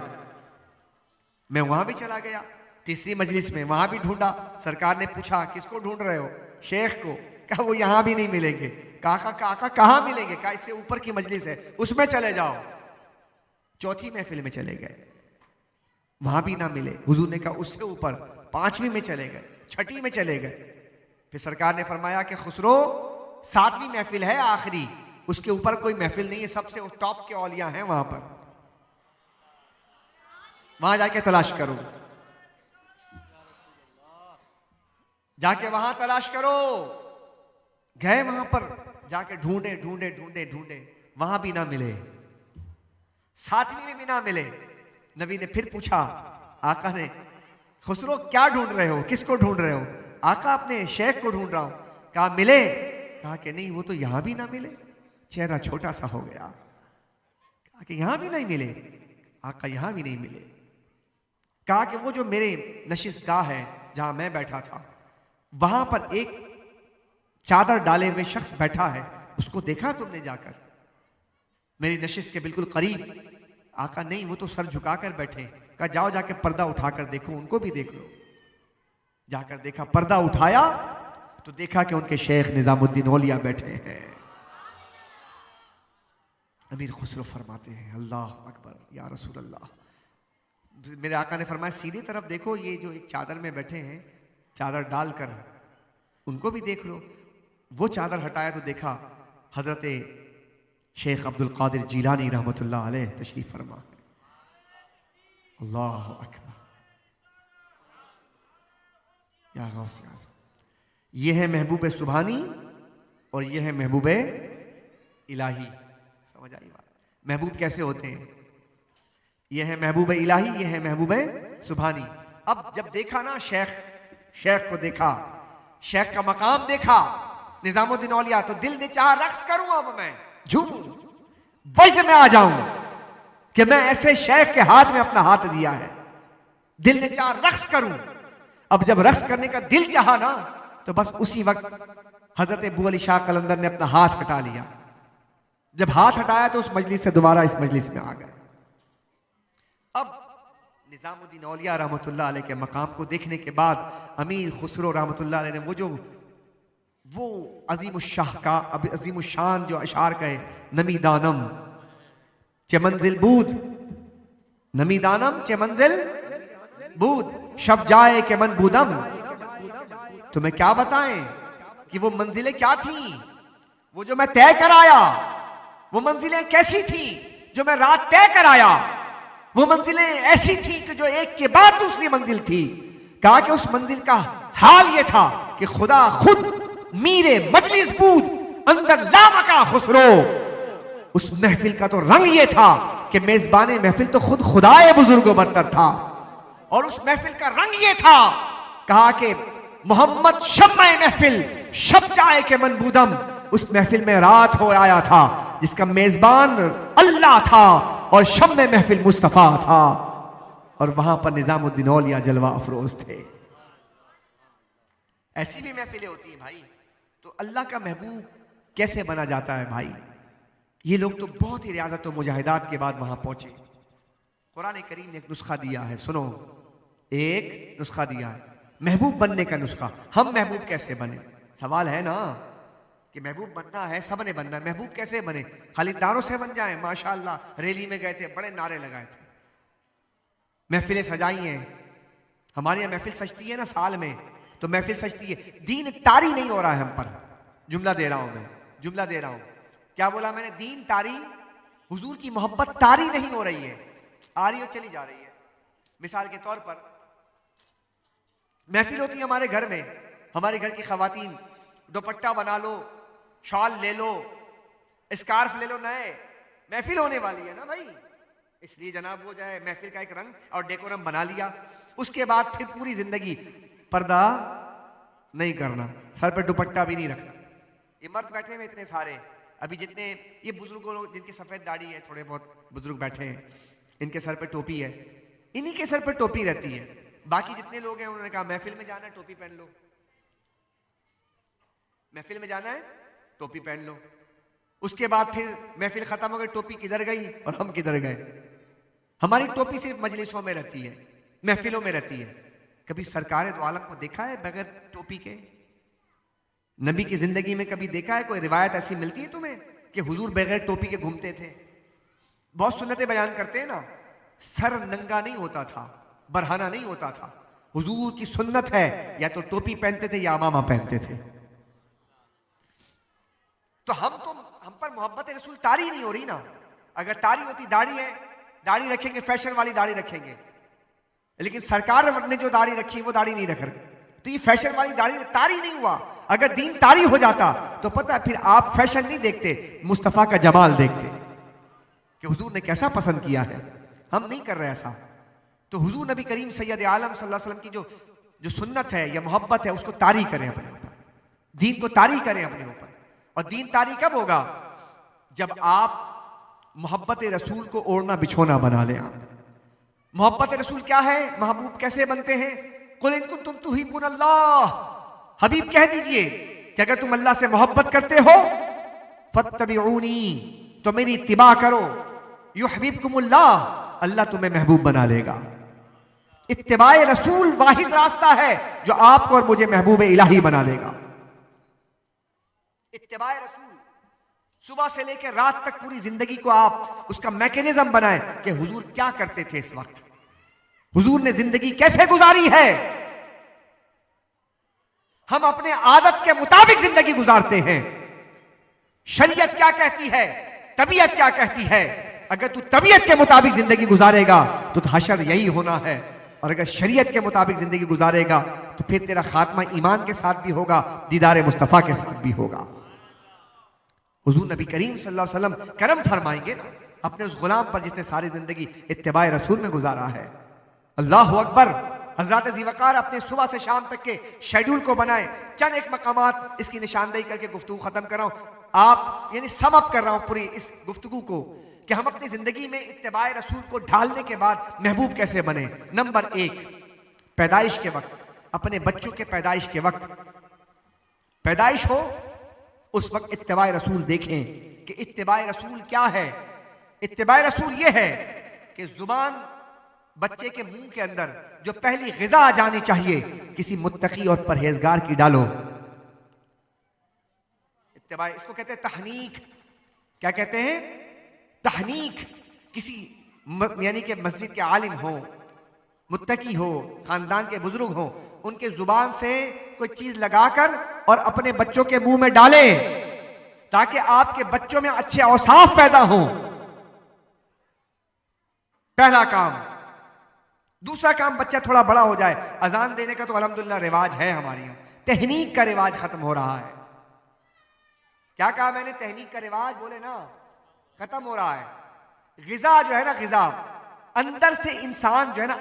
मैं वहां भी चला गया, तीसरी मजलिस में, वहां भी ढूंढा। सरकार ने पूछा किसको ढूंढ रहे हो? शेख को। कहा वो यहां भी नहीं मिलेंगे। काका कहां मिलेंगे? कहा इससे ऊपर की मजलिस है, उसमें चले जाओ। चौथी महफिल में चले गए, वहां भी ना मिले। हुजूर ने कहा उससे ऊपर, पांचवी में चले गए, छठी में चले गए। फिर सरकार ने फरमाया कि खुसरो सातवीं महफिल है आखिरी, उसके ऊपर कोई महफिल नहीं है, सबसे टॉप के औलिया हैं वहां पर, वहां जाके तलाश करो, जाके वहां तलाश करो। गए वहां पर, जाके ढूंढे ढूंढे ढूंढे ढूंढे, वहां भी ना मिले, सातवीं में भी ना मिले। नबी ने फिर पूछा, आका ने, खुसरो क्या ढूंढ रहे हो, किसको ढूंढ रहे हो? आका अपने शेख को ढूंढ रहा हूं। कहा मिले? कहा कि नहीं, वो तो यहां भी ना मिले। चेहरा छोटा सा हो गया। कहा कि यहां भी नहीं मिले? आका यहां भी नहीं मिले। कहा कि वो जो मेरे नशिस्तगाह है जहां मैं बैठा था, वहां पर एक चादर डाले हुए शख्स बैठा है, उसको देखा तुमने जाकर मेरी नशिस्त के बिल्कुल करीब? आका नहीं, वो तो सर झुकाकर बैठे। कहा जाओ जाके पर्दा उठाकर देखो, उनको भी देख लो। जाकर देखा, पर्दा उठाया तो देखा कि उनके शेख निजामुद्दीन औलिया बैठे हैं। अमीर खुसरो फरमाते हैं अल्लाह अकबर या रसूल अल्लाह। मेरे आका ने फरमाया सीधी तरफ देखो, ये जो एक चादर में बैठे हैं, चादर डालकर उनको भी देख लो। वो चादर हटाया तो देखा हजरत शेख अब्दुल कादिर जीलानी रहमतुल्लाह अलैह तशरीफ फरमा। अल्लाह अकबर या गौस या आज़म। ये है महबूब सुभानी और ये है महबूब इलाही। समझ आई बात? महबूब कैसे होते हैं? ये है महबूब इलाही, ये है महबूब सुभानी। अब जब देखा ना शेख को देखा, शेख का मकाम देखा निजामुद्दीन औलिया, तो दिल ने चाहा रक्स करूं, अब मैं झूमूं, वज्द में आ जाऊं कि मैं ऐसे शेख के हाथ में अपना हाथ दिया है। दिल ने चाहा रक्स करूं। अब जब रक्स करने का दिल चाहा ना, तो बस उसी वक्त हजरत बू अली शाह कलंदर ने अपना हाथ हटा लिया। जब हाथ हटाया तो उस मजलिस से दोबारा इस मजलिस में आ गए। अब निजामुद्दीन औलिया रहमतुल्लाह अलैह के मकाम को देखने के बाद अमीर खुसरो रहमतुल्लाह अलैह ने वो अजीमुशाह का, अजीमुशान जो अशार कहे, नमी दानम चे मंजिल बूद, नमी दानम चे मंजिल बूद, शब जाए के मन बूदम। तुम्हें क्या बताएं कि वो मंजिलें क्या थी, वो जो मैं तय कराया, वो मंजिलें कैसी थी जो मैं रात तय कराया। वो मंजिलें ऐसी थी कि जो एक के बाद दूसरी मंजिल थी। कहा कि उस मंजिल का हाल ये था कि खुदा खुद मीरे मजलिस बूद अंदर लामका खुसरो। उस महफिल का तो रंग ये था कि मेजबाने महफिल तो खुद खुदाए बुजुर्गो बरतर था। और उस महफिल का रंग ये था, कहा कि मोहम्मद शम्मा महफिल शब जाए के मनबूदम। उस महफिल में रात हो आया था जिसका मेजबान अल्लाह था, और शम्मे महफिल मुस्तफ़ा था, और वहां पर निजामुद्दीन औलिया जलवा अफरोज थे। ऐसी भी महफिलें होती हैं भाई। तो अल्लाह का महबूब कैसे बना जाता है भाई? ये लोग तो बहुत ही रियाजत और मुजाहिदात के बाद वहां पहुंचे। कुरान करीम ने एक नुस्खा दिया है, सुनो, एक नुस्खा दिया है महबूब बनने का नुस्खा। हम महबूब कैसे बने? सवाल है ना कि महबूब बनना है, सब ने बनना है, महबूब कैसे बने? खाली दारों से बन जाए? माशाअल्लाह रैली में गए थे, बड़े नारे लगाए थे, महफिलें सजाई हैं। हमारे यहाँ महफिल सजती है ना साल में, तो महफिल सजती है, दीन तारी नहीं हो रहा है हम पर। जुमला दे रहा हूं मैं, जुमला दे रहा हूं। क्या बोला मैंने? दीन तारी, हुजूर की मोहब्बत तारी नहीं हो रही है, आ रही हो चली जा रही है। मिसाल के तौर पर महफिल होती है हमारे घर में, हमारे घर की खवातीन दुपट्टा बना लो, शॉल ले लो, स्कार्फ ले लो नए, महफिल होने वाली है ना भाई, इसलिए जनाब वो जाए महफिल का एक रंग और डेकोरम बना लिया। उसके बाद फिर पूरी जिंदगी पर्दा नहीं करना, सर पे दुपट्टा भी नहीं रखना। ये मर्द बैठे हुए इतने सारे, अभी जितने ये बुजुर्ग लोग जिनकी सफेद दाढ़ी है, थोड़े बहुत बुजुर्ग बैठे हैं, इनके सर पे टोपी है, इन्हीं के सर पे टोपी रहती है। बाकी जितने लोग हैं उन्होंने कहा महफिल में जाना है टोपी पहन लो, महफिल में जाना है टोपी पहन लो। उसके बाद फिर महफिल खत्म हो गई, टोपी किधर गई और हम किधर गए? हमारी टोपी सिर्फ मजलिसों में रहती है, महफिलों में रहती है। कभी सरकार दो आलम को देखा है बगैर टोपी के? नबी की जिंदगी में कभी देखा है? कोई रिवायत ऐसी मिलती है तुम्हें कि हुजूर बगैर टोपी के घूमते थे? बहुत सुन्नतें बयान करते हैं ना, सर नंगा नहीं होता था, बरहाना नहीं होता था। हुजूर की सुन्नत है या तो टोपी पहनते थे या अमामा पहनते थे। तो हम पर मोहब्बत रसूल तारी नहीं हो रही ना। अगर तारी होती, दाढ़ी है, दाढ़ी रखेंगे, फैशन वाली दाढ़ी रखेंगे, लेकिन सरकार ने जो दाढ़ी रखी वो दाढ़ी नहीं रख रही, तो ये फैशन वाली दाढ़ी तारी नहीं हुआ। अगर दीन तारी हो जाता तो पता है फिर आप फैशन नहीं देखते, मुस्तफा का जमाल देखते कि हुजूर ने कैसा पसंद किया है। हम नहीं कर रहे ऐसा। तो हुजूर नबी करीम सैयद आलम सल्लल्लाहु अलैहि वसल्लम की जो सुन्नत है या मोहब्बत है, उसको तारी करें अपने ऊपर, दीन को तारी करें अपने ऊपर। और दीन तारी कब होगा? जब आप मोहब्बत रसूल को ओढ़ना बिछोना बना लें। आप मोहब्बत रसूल क्या है, महबूब कैसे बनते हैं? कुल इन कुंतुम तुहिब्बुनल्लाह, हबीब कह दीजिए कि अगर तुम अल्लाह से मोहब्बत करते हो फत्तबिऊनी, तो मेरी इत्तिबा करो, युहब्बिबकुमुल्लाह, अल्लाह तुम्हें महबूब बना लेगा। इत्तिबाए रसूल वाहिद रास्ता है जो आपको और मुझे महबूब इलाही बना देगा। इत्तिबाए रसूल, सुबह से लेकर रात तक पूरी जिंदगी को आप उसका मैकेनिज्म बनाएं कि हुजूर क्या करते थे इस वक्त, हुजूर ने जिंदगी कैसे गुजारी है। हम अपने आदत के मुताबिक जिंदगी गुजारते हैं। शरीयत क्या कहती है, तबीयत क्या कहती है। अगर तू तबीयत के मुताबिक जिंदगी गुजारेगा तो हशर यही होना है, और अगर शरीयत के मुताबिक जिंदगी गुजारेगा तो फिर तेरा खात्मा ईमान के साथ भी होगा, दीदार मुस्तफा के साथ भी होगा। हुजूर नबी करीम सल्लल्लाहु अलैहि वसल्लम करम फरमाएंगे ना अपने उस गुलाम पर जिसने सारी जिंदगी इत्तिबाए रसूल में गुजारा है। अल्लाह अकबर। हजरत ज़ीवकार अपने सुबह से शाम तक के शेड्यूल को बनाए। चंद एक मकामात इसकी निशानदेही करके गुफ्तगू खत्म कर रहा हूं, आप यानी सम अप कर रहा हूं पूरी इस गुफ्तगू को कि हम अपनी जिंदगी में इत्तिबाए रसूल को ढालने के बाद महबूब कैसे बने। नंबर 1, पैदाइश के वक्त, अपने बच्चों के पैदाइश के वक्त, पैदाइश हो उस वक्त इत्तिबाए रसूल देखें कि इत्तिबाए रसूल क्या है। इत्तिबाए रसूल ये है कि जुबान बच्चे के मुंह के अंदर जो पहली ग़िज़ा आ जानी चाहिए किसी मुत्तकी और परहेजगार की डालो। इत्तिबाए, इसको कहते हैं तहनीक। क्या कहते हैं? तहनीक। किसी यानी कि मस्जिद के आलिम हो, मुत्तकी हो, खानदान के बुजुर्ग हो, उनके जुबान से कोई चीज लगाकर और अपने बच्चों के मुंह में डाले ताकि आपके बच्चों में अच्छे औसाफ पैदा हो। पहला काम। दूसरा काम, बच्चा थोड़ा बड़ा हो जाए, अजान देने का तो अल्हम्दुलिल्लाह रिवाज है हमारे यहाँ, तहनीक का रिवाज खत्म हो रहा है। क्या कहा मैंने? तहनीक का रिवाज बोले ना खत्म हो रहा है। ग़िज़ा जो है ना, ग़िज़ा अंदर से इंसान जो है ना,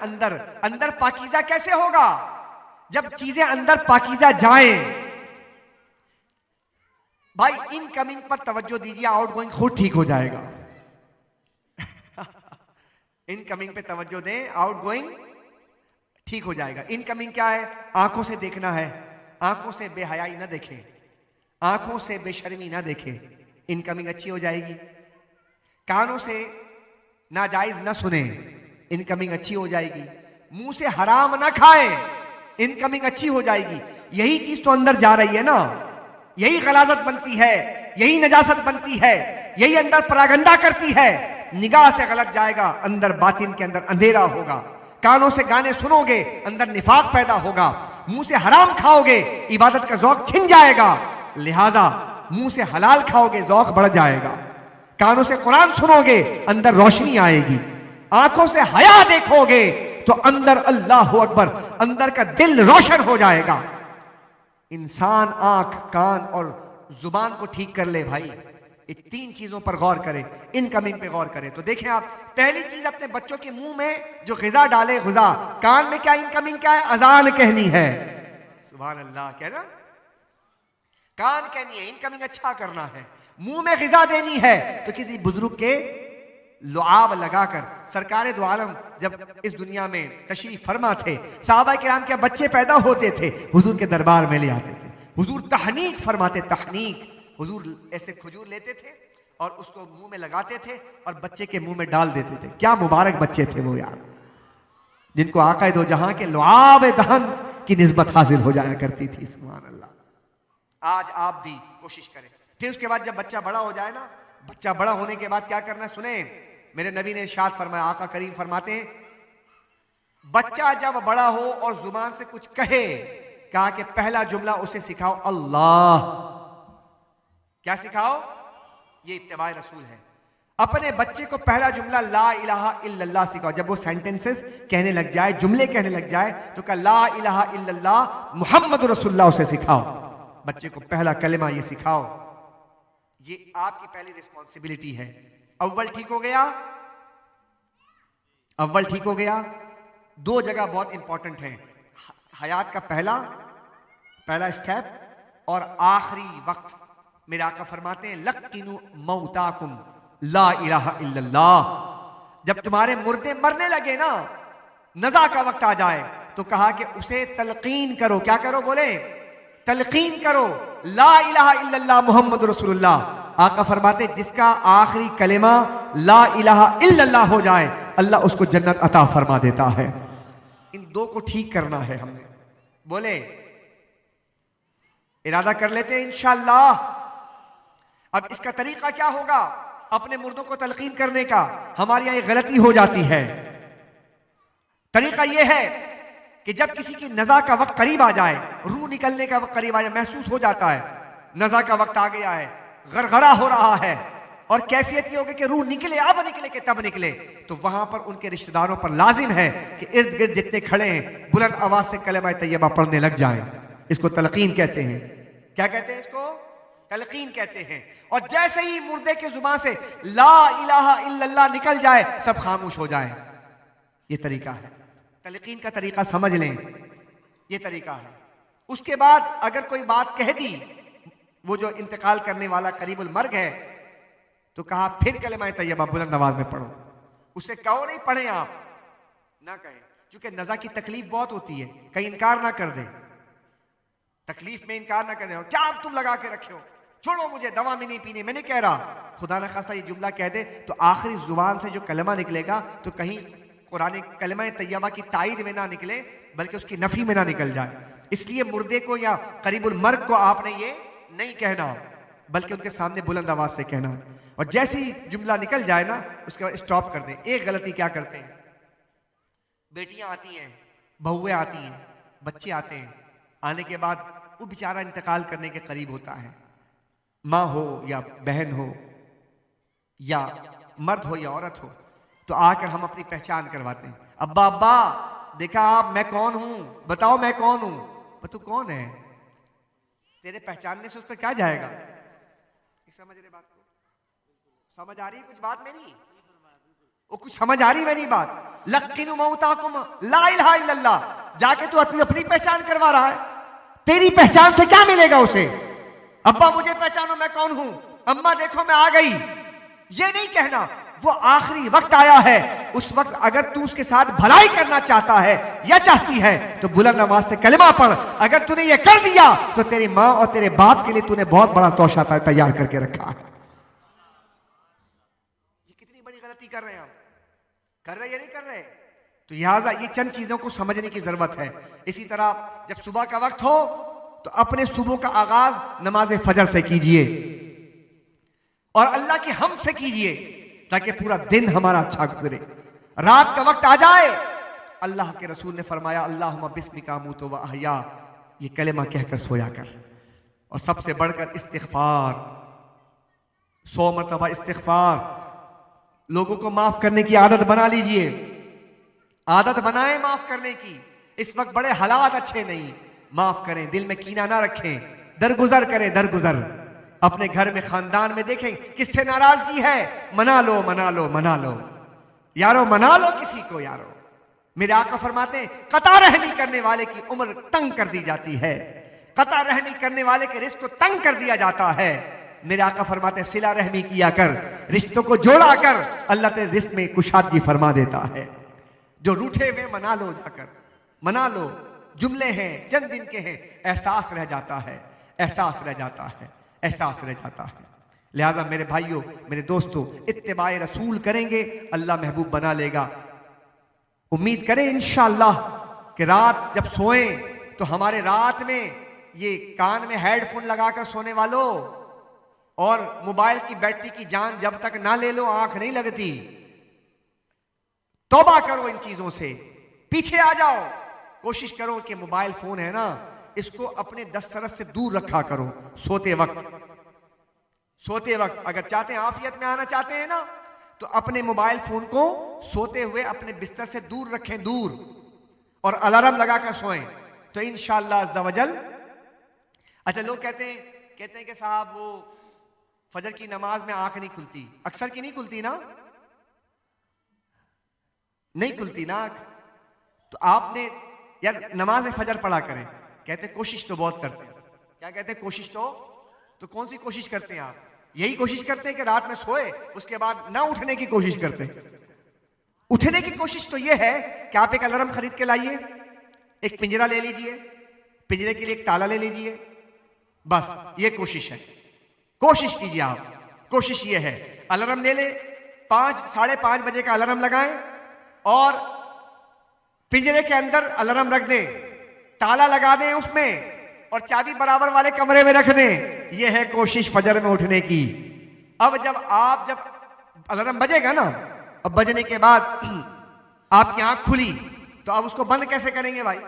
अंदर पाकीज़ा कैसे होगा? जब चीजें अंदर पाकीज़ा जाएं। भाई इनकमिंग पर तवज्जो दीजिए, आउटगोइंग खुद ठीक हो जाएगा। इनकमिंग पे तवज्जो दें, आउटगोइंग ठीक हो जाएगा। इनकमिंग क्या है? आंखों से देखना है, आंखों से बेहयाई ना देखें, आंखों से बेशर्मी ना देखें, इनकमिंग अच्छी हो जाएगी। कानों से नाजायज ना सुने, इनकमिंग अच्छी हो जाएगी। मुंह से हराम ना खाए, इनकमिंग अच्छी हो जाएगी। यही चीज तो अंदर जा रही है ना, यही गलाजत बनती है, यही नजासत बनती है, यही अंदर परागंदा करती है। निगाह से गलत जाएगा, अंदर बातिन के अंदर अंधेरा होगा। कानों से गाने सुनोगे, अंदर निफाक पैदा होगा। मुंह से हराम खाओगे, इबादत का ज़ौक़ छिन जाएगा। लिहाजा मुंह से हलाल खाओगे, ज़ौक़ बढ़ जाएगा। कानों से कुरान सुनोगे, अंदर रोशनी आएगी। आंखों से हया देखोगे तो अंदर अल्लाह अकबर, अंदर का दिल रोशन हो जाएगा। इंसान आंख, कान और जुबान को ठीक कर ले भाई, ये तीन चीजों पर गौर करें, इनकमिंग पे गौर करें। तो देखें आप, पहली चीज अपने बच्चों के मुंह में जो ग़िज़ा डाले, ग़िज़ा। कान में क्या इनकमिंग क्या है? अजान कहनी है, सुभान अल्लाह कहना, कान कहनी है, इनकमिंग अच्छा करना है। मुंह में ग़िज़ा देनी है तो किसी बुजुर्ग के लुआब लगाकर। सरकारे दो आलम जब इस दुनिया में तशरीफ फरमा थे, सहाबा किराम के बच्चे पैदा होते थे, हुजूर के दरबार में ले आते थे। हुजूर तहनीक फरमाते, तहनीक। हुजूर ऐसे खजूर लेते थे और उसको मुंह में लगाते थे और बच्चे के मुंह में डाल देते थे। क्या मुबारक बच्चे थे वो यार, जिनको आक़ाए दो जहां के लुआब दहन की निस्बत हासिल हो जाया करती थी। सुभान अल्लाह। आज आप भी कोशिश करें। फिर उसके बाद जब बच्चा बड़ा हो जाए ना, बच्चा बड़ा होने के बाद क्या करना है सुने। मेरे नबी ने इरशाद फरमाया, आका करीम फरमाते हैं, बच्चा जब बड़ा हो और जुबान से कुछ कहे, कहा कि पहला जुमला उसे सिखाओ अल्लाह। क्या सिखाओ? ये इत्तिबाए रसूल है। अपने बच्चे को पहला जुमला ला इलाहा इल्लल्लाह सिखाओ। जब वो सेंटेंसेस कहने लग जाए, जुमले कहने लग जाए, तो कहा ला इलाहा इल्लल्लाह मुहम्मद रसूलुल्लाह उसे सिखाओ। बच्चे को पहला कलिमा ये सिखाओ। ये आपकी पहली रिस्पॉन्सिबिलिटी है। अव्वल ठीक हो गया, अव्वल ठीक हो गया। दो जगह बहुत इंपॉर्टेंट है, हयात का पहला स्टेप और आखिरी वक्त। मेरे आका फरमाते हैं, लक्किनु मौताकुम ला इलाहा इल्लल्लाह। जब तुम्हारे मुर्दे मरने लगे ना, नज़ा का वक्त आ जाए, तो कहा कि उसे तलकीन करो। क्या करो? बोले तलकीन करो, ला इलाहा इल्लल्लाह मुहम्मद रसूलुल्लाह। आका फरमाते, जिसका आखिरी कलेमा ला इलाहा इल्लल्लाह हो जाए, अल्लाह उसको जन्नत अता फरमा देता है। इन दो को ठीक करना है हमने। बोले इरादा कर लेते हैं इंशाअल्लाह। अब इसका तरीका क्या होगा अपने मुर्दों को तलकीन करने का? हमारी यहां गलती हो जाती है। तरीका यह है कि जब किसी की नज़ा का वक्त करीब आ जाए, रूह निकलने का वक्त करीब आ जाए, महसूस हो जाता है नज़ा का वक्त आ गया है, गरगरा हो रहा है, और कैफियत ये होगी कि रूह निकले, अब निकले कि तब निकले, तो वहां पर उनके रिश्तेदारों पर लाजिम है कि इर्द गिर्द जितने खड़े हैं बुलंद आवाज से कलमा तैयबा पढ़ने लग जाएं। इसको तलकीन कहते हैं। क्या कहते हैं? इसको तलकीन कहते हैं। और जैसे ही मुर्दे की जुबान से ला इलाहा इल्लल्लाह निकल जाए, सब खामोश हो जाए। ये तरीका है, तलकीन का तरीका समझ लें, ये तरीका है। उसके बाद अगर कोई बात कह दी, वो जो इंतकाल करने वाला करीबुल मर्ग है, तो कहा फिर कलमा तैयबा बुलंद आवाज में पढ़ो। उसे कहो नहीं पढ़े आप, ना कहें, क्योंकि नज़ा की तकलीफ बहुत होती है। कहीं इनकार ना कर दे, तकलीफ में इनकार ना कर दे, क्या आप तुम लगा के रखे हो, छोड़ो मुझे, दवा में नहीं पीनी, मैं नहीं कह रहा। खुदा न खास्ता ये जुमला कह दे तो आखिरी जुबान से जो कलमा निकलेगा तो कहीं कुरान कलमा तैयबा की ताईद में ना निकले, बल्कि उसकी नफी में ना निकल जाए। इसलिए मुर्दे को या करीबुल मर्ग को आपने ये नहीं कहना, बल्कि उनके सामने बुलंद आवाज से कहना। और जैसे ही जुमला निकल जाए ना, उसके बाद स्टॉप कर दें। एक गलती क्या करते हैं, बेटियां आती हैं, बहुएं आती हैं, बच्चे आते हैं, आने के बाद वो बेचारा इंतकाल करने के करीब होता है, माँ हो या बहन हो या मर्द हो या औरत हो, तो आकर हम अपनी पहचान करवाते हैं। अब्बा अब्बा देखा आप, मैं कौन हूं, बताओ मैं कौन हूं। तू कौन है, तेरे पहचानने से उसका क्या जाएगा? समझ रहे बात को? समझ आ रही कुछ बात मेरी? वो कुछ समझ आ रही मेरी बात? लक्किनु मौताकुम ला इलाहा इल्लल्लाह, जाके तू अपनी पहचान करवा रहा है। तेरी पहचान से क्या मिलेगा उसे? अब्बा मुझे पहचानो, मैं कौन हूं, अम्मा देखो मैं आ गई, ये नहीं कहना। वो आखिरी वक्त आया है, उस वक्त अगर तू उसके साथ भलाई करना चाहता है या चाहती है तो बुलंद आवाज से कलमा पढ़। अगर तूने ये कर दिया तो तेरी माँ और तेरे बाप के लिए तूने बहुत बड़ा तोशा तैयार करके रखा है। ये कितनी बड़ी गलती कर रहे हैं हम, कर रहे या नहीं कर रहे? तो लिहाजा ये चंद चीजों को समझने की जरूरत है। इसी तरह जब सुबह का वक्त हो तो अपने सुबह का आगाज नमाज फजर से कीजिए और अल्लाह के हम से कीजिए ताकि पूरा दिन हमारा अच्छा गुजरे। रात का वक्त आ जाए, अल्लाह के रसूल ने फरमाया अल्लाहुम्मा बिस्मिका अमूतु व अहया, ये कलेमा कहकर सोया कर। और सबसे बढ़कर इस्तिग़फ़ार, 100 मरतबा इस्तिग़फ़ार। लोगों को माफ करने की आदत बना लीजिए, आदत बनाएं माफ करने की। इस वक्त बड़े हालात अच्छे नहीं, माफ करें, दिल में कीना ना रखें, दरगुजर करें, दरगुजर। अपने घर में खानदान में देखें किससे नाराजगी है, मना लो मना लो मना लो यारो, मना लो किसी को यारो। मेरे आका फरमाते हैं कता रहमी करने वाले की उम्र तंग कर दी जाती है, कता रहमी करने वाले के रिस्क को तंग कर दिया जाता है। मेरे आका फरमाते हैं सिला रहमी किया कर, रिश्तों को जोड़ा कर, अल्लाह तेरे रिस्क में कुशादगी फरमा देता है। जो रूठे हुए मना लो, जाकर मना लो। जुमले हैं चंद दिन के हैं, एहसास रह जाता है, एहसास रह जाता है, एहसास रह जाता है। लिहाजा मेरे भाइयों, मेरे दोस्तों, इत्तिबाए रसूल करेंगे, अल्लाह महबूब बना लेगा। उम्मीद करें इंशाअल्लाह कि रात जब सोएं तो हमारे रात में ये कान में हेडफोन लगाकर सोने वालों और मोबाइल की बैटरी की जान जब तक ना ले लो आंख नहीं लगती। तौबा करो इन चीजों से, पीछे आ जाओ। कोशिश करो कि मोबाइल फोन है ना, इसको अपने दस्तरस से दूर रखा करो। सोते वक्त अगर चाहते हैं आफियत में आना चाहते हैं ना, तो अपने मोबाइल फोन को सोते हुए अपने बिस्तर से दूर रखें, दूर, और अलार्म लगाकर सोएं तो इंशाअल्लाह अज़्ज़ा वजल। अच्छा, लोग कहते हैं कि साहब वो फजर की नमाज में आंख नहीं खुलती, अक्सर की नहीं खुलती ना, नहीं खुलती ना आंख, तो आपने यार नमाज फजर पढ़ा करें। कहते हैं कोशिश तो बहुत करते हैं। क्या कहते हैं? कोशिश तो कौन सी कोशिश करते हैं आप? यही कोशिश करते हैं कि रात में सोए उसके बाद ना उठने की कोशिश करते हैं। उठने की कोशिश तो यह है कि आप एक अलार्म खरीद के लाइए, एक पिंजरा ले लीजिए, पिंजरे के लिए एक ताला ले लीजिए, बस ये कोशिश है। कोशिश कीजिए आप, कोशिश ये है अलार्म ले ले, 5 साढ़े 5 बजे का अलार्म लगाएं और पिंजरे के अंदर अलार्म रख दें, ताला लगा दें उसमें और चाबी बराबर वाले कमरे में रख दें। यह है कोशिश फजर में उठने की। अब जब अलार्म बजेगा ना, अब बजने के बाद आपकी आंख खुली तो अब उसको बंद कैसे करेंगे भाई?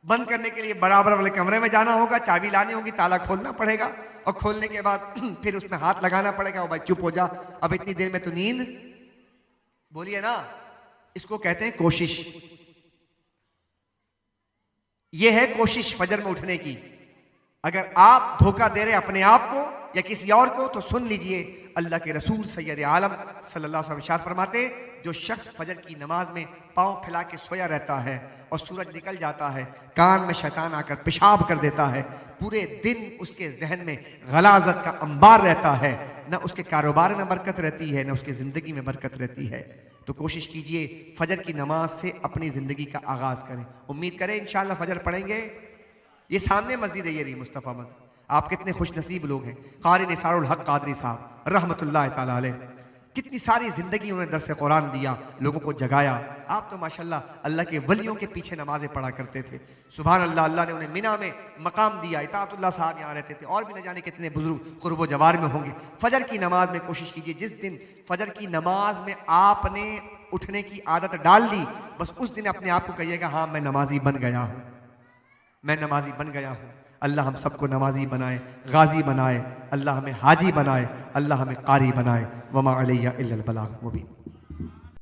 बंद करने के लिए बराबर वाले कमरे में जाना होगा, चाबी लानी होगी, ताला खोलना पड़ेगा और खोलने के बाद फिर उसमें हाथ लगाना पड़ेगा। ओ भाई चुप हो जा, अब इतनी देर में तो नींद, बोलिए ना। इसको कहते हैं कोशिश। यह है कोशिश फजर में उठने की। अगर आप धोखा दे रहे अपने आप को या किसी और को तो सुन लीजिए, अल्लाह के रसूल सैयद आलम सल्लल्लाहु अलैहि वसल्लम इरशाद फरमाते, जो शख्स फजर की नमाज में पांव फैला के सोया रहता है और सूरज निकल जाता है, कान में शैतान आकर पेशाब कर देता है, पूरे दिन उसके जहन में गलाजत का अंबार रहता है, न उसके कारोबार में बरकत रहती है, न उसकी ज़िंदगी में बरकत रहती है। तो कोशिश कीजिए फजर की नमाज से अपनी ज़िंदगी का आगाज़ करें। उम्मीद करें इंशाअल्लाह फजर पढ़ेंगे। ये सामने मस्जिद है, ये रही मुस्तफ़ा मस्जिद। आप कितने खुश नसीब लोग हैं। क़ारी निसारुल हक़ क़ादरी साहब रहमतुल्लाह तआला अलैह, कितनी सारी ज़िंदगी उन्होंने दर्स कुरान दिया, लोगों को जगाया। आप तो माशाल्लाह अल्लाह के वलियों के पीछे नमाजें पढ़ा करते थे। सुभान अल्लाह, अल्लाह ने उन्हें मिना में मकाम दिया। इताअतुल्लाह साहब यहाँ रहते थे और भी न जाने कितने बुजुर्ग क़ुर्ब जवार में होंगे। फजर की नमाज में कोशिश कीजिए, जिस दिन फजर की नमाज में आपने उठने की आदत डाल ली, बस उस दिन अपने आप को कहिएगा हाँ मैं नमाजी बन गया हूँ, मैं नमाजी बन गया हूँ। अल्लाह हम सबको नमाजी बनाए, गाजी बनाए, अल्लाह हमें हाजी बनाए, अल्लाह हमें कारी बनाए। वमा अलैया इल्लल बलाग मुबीन।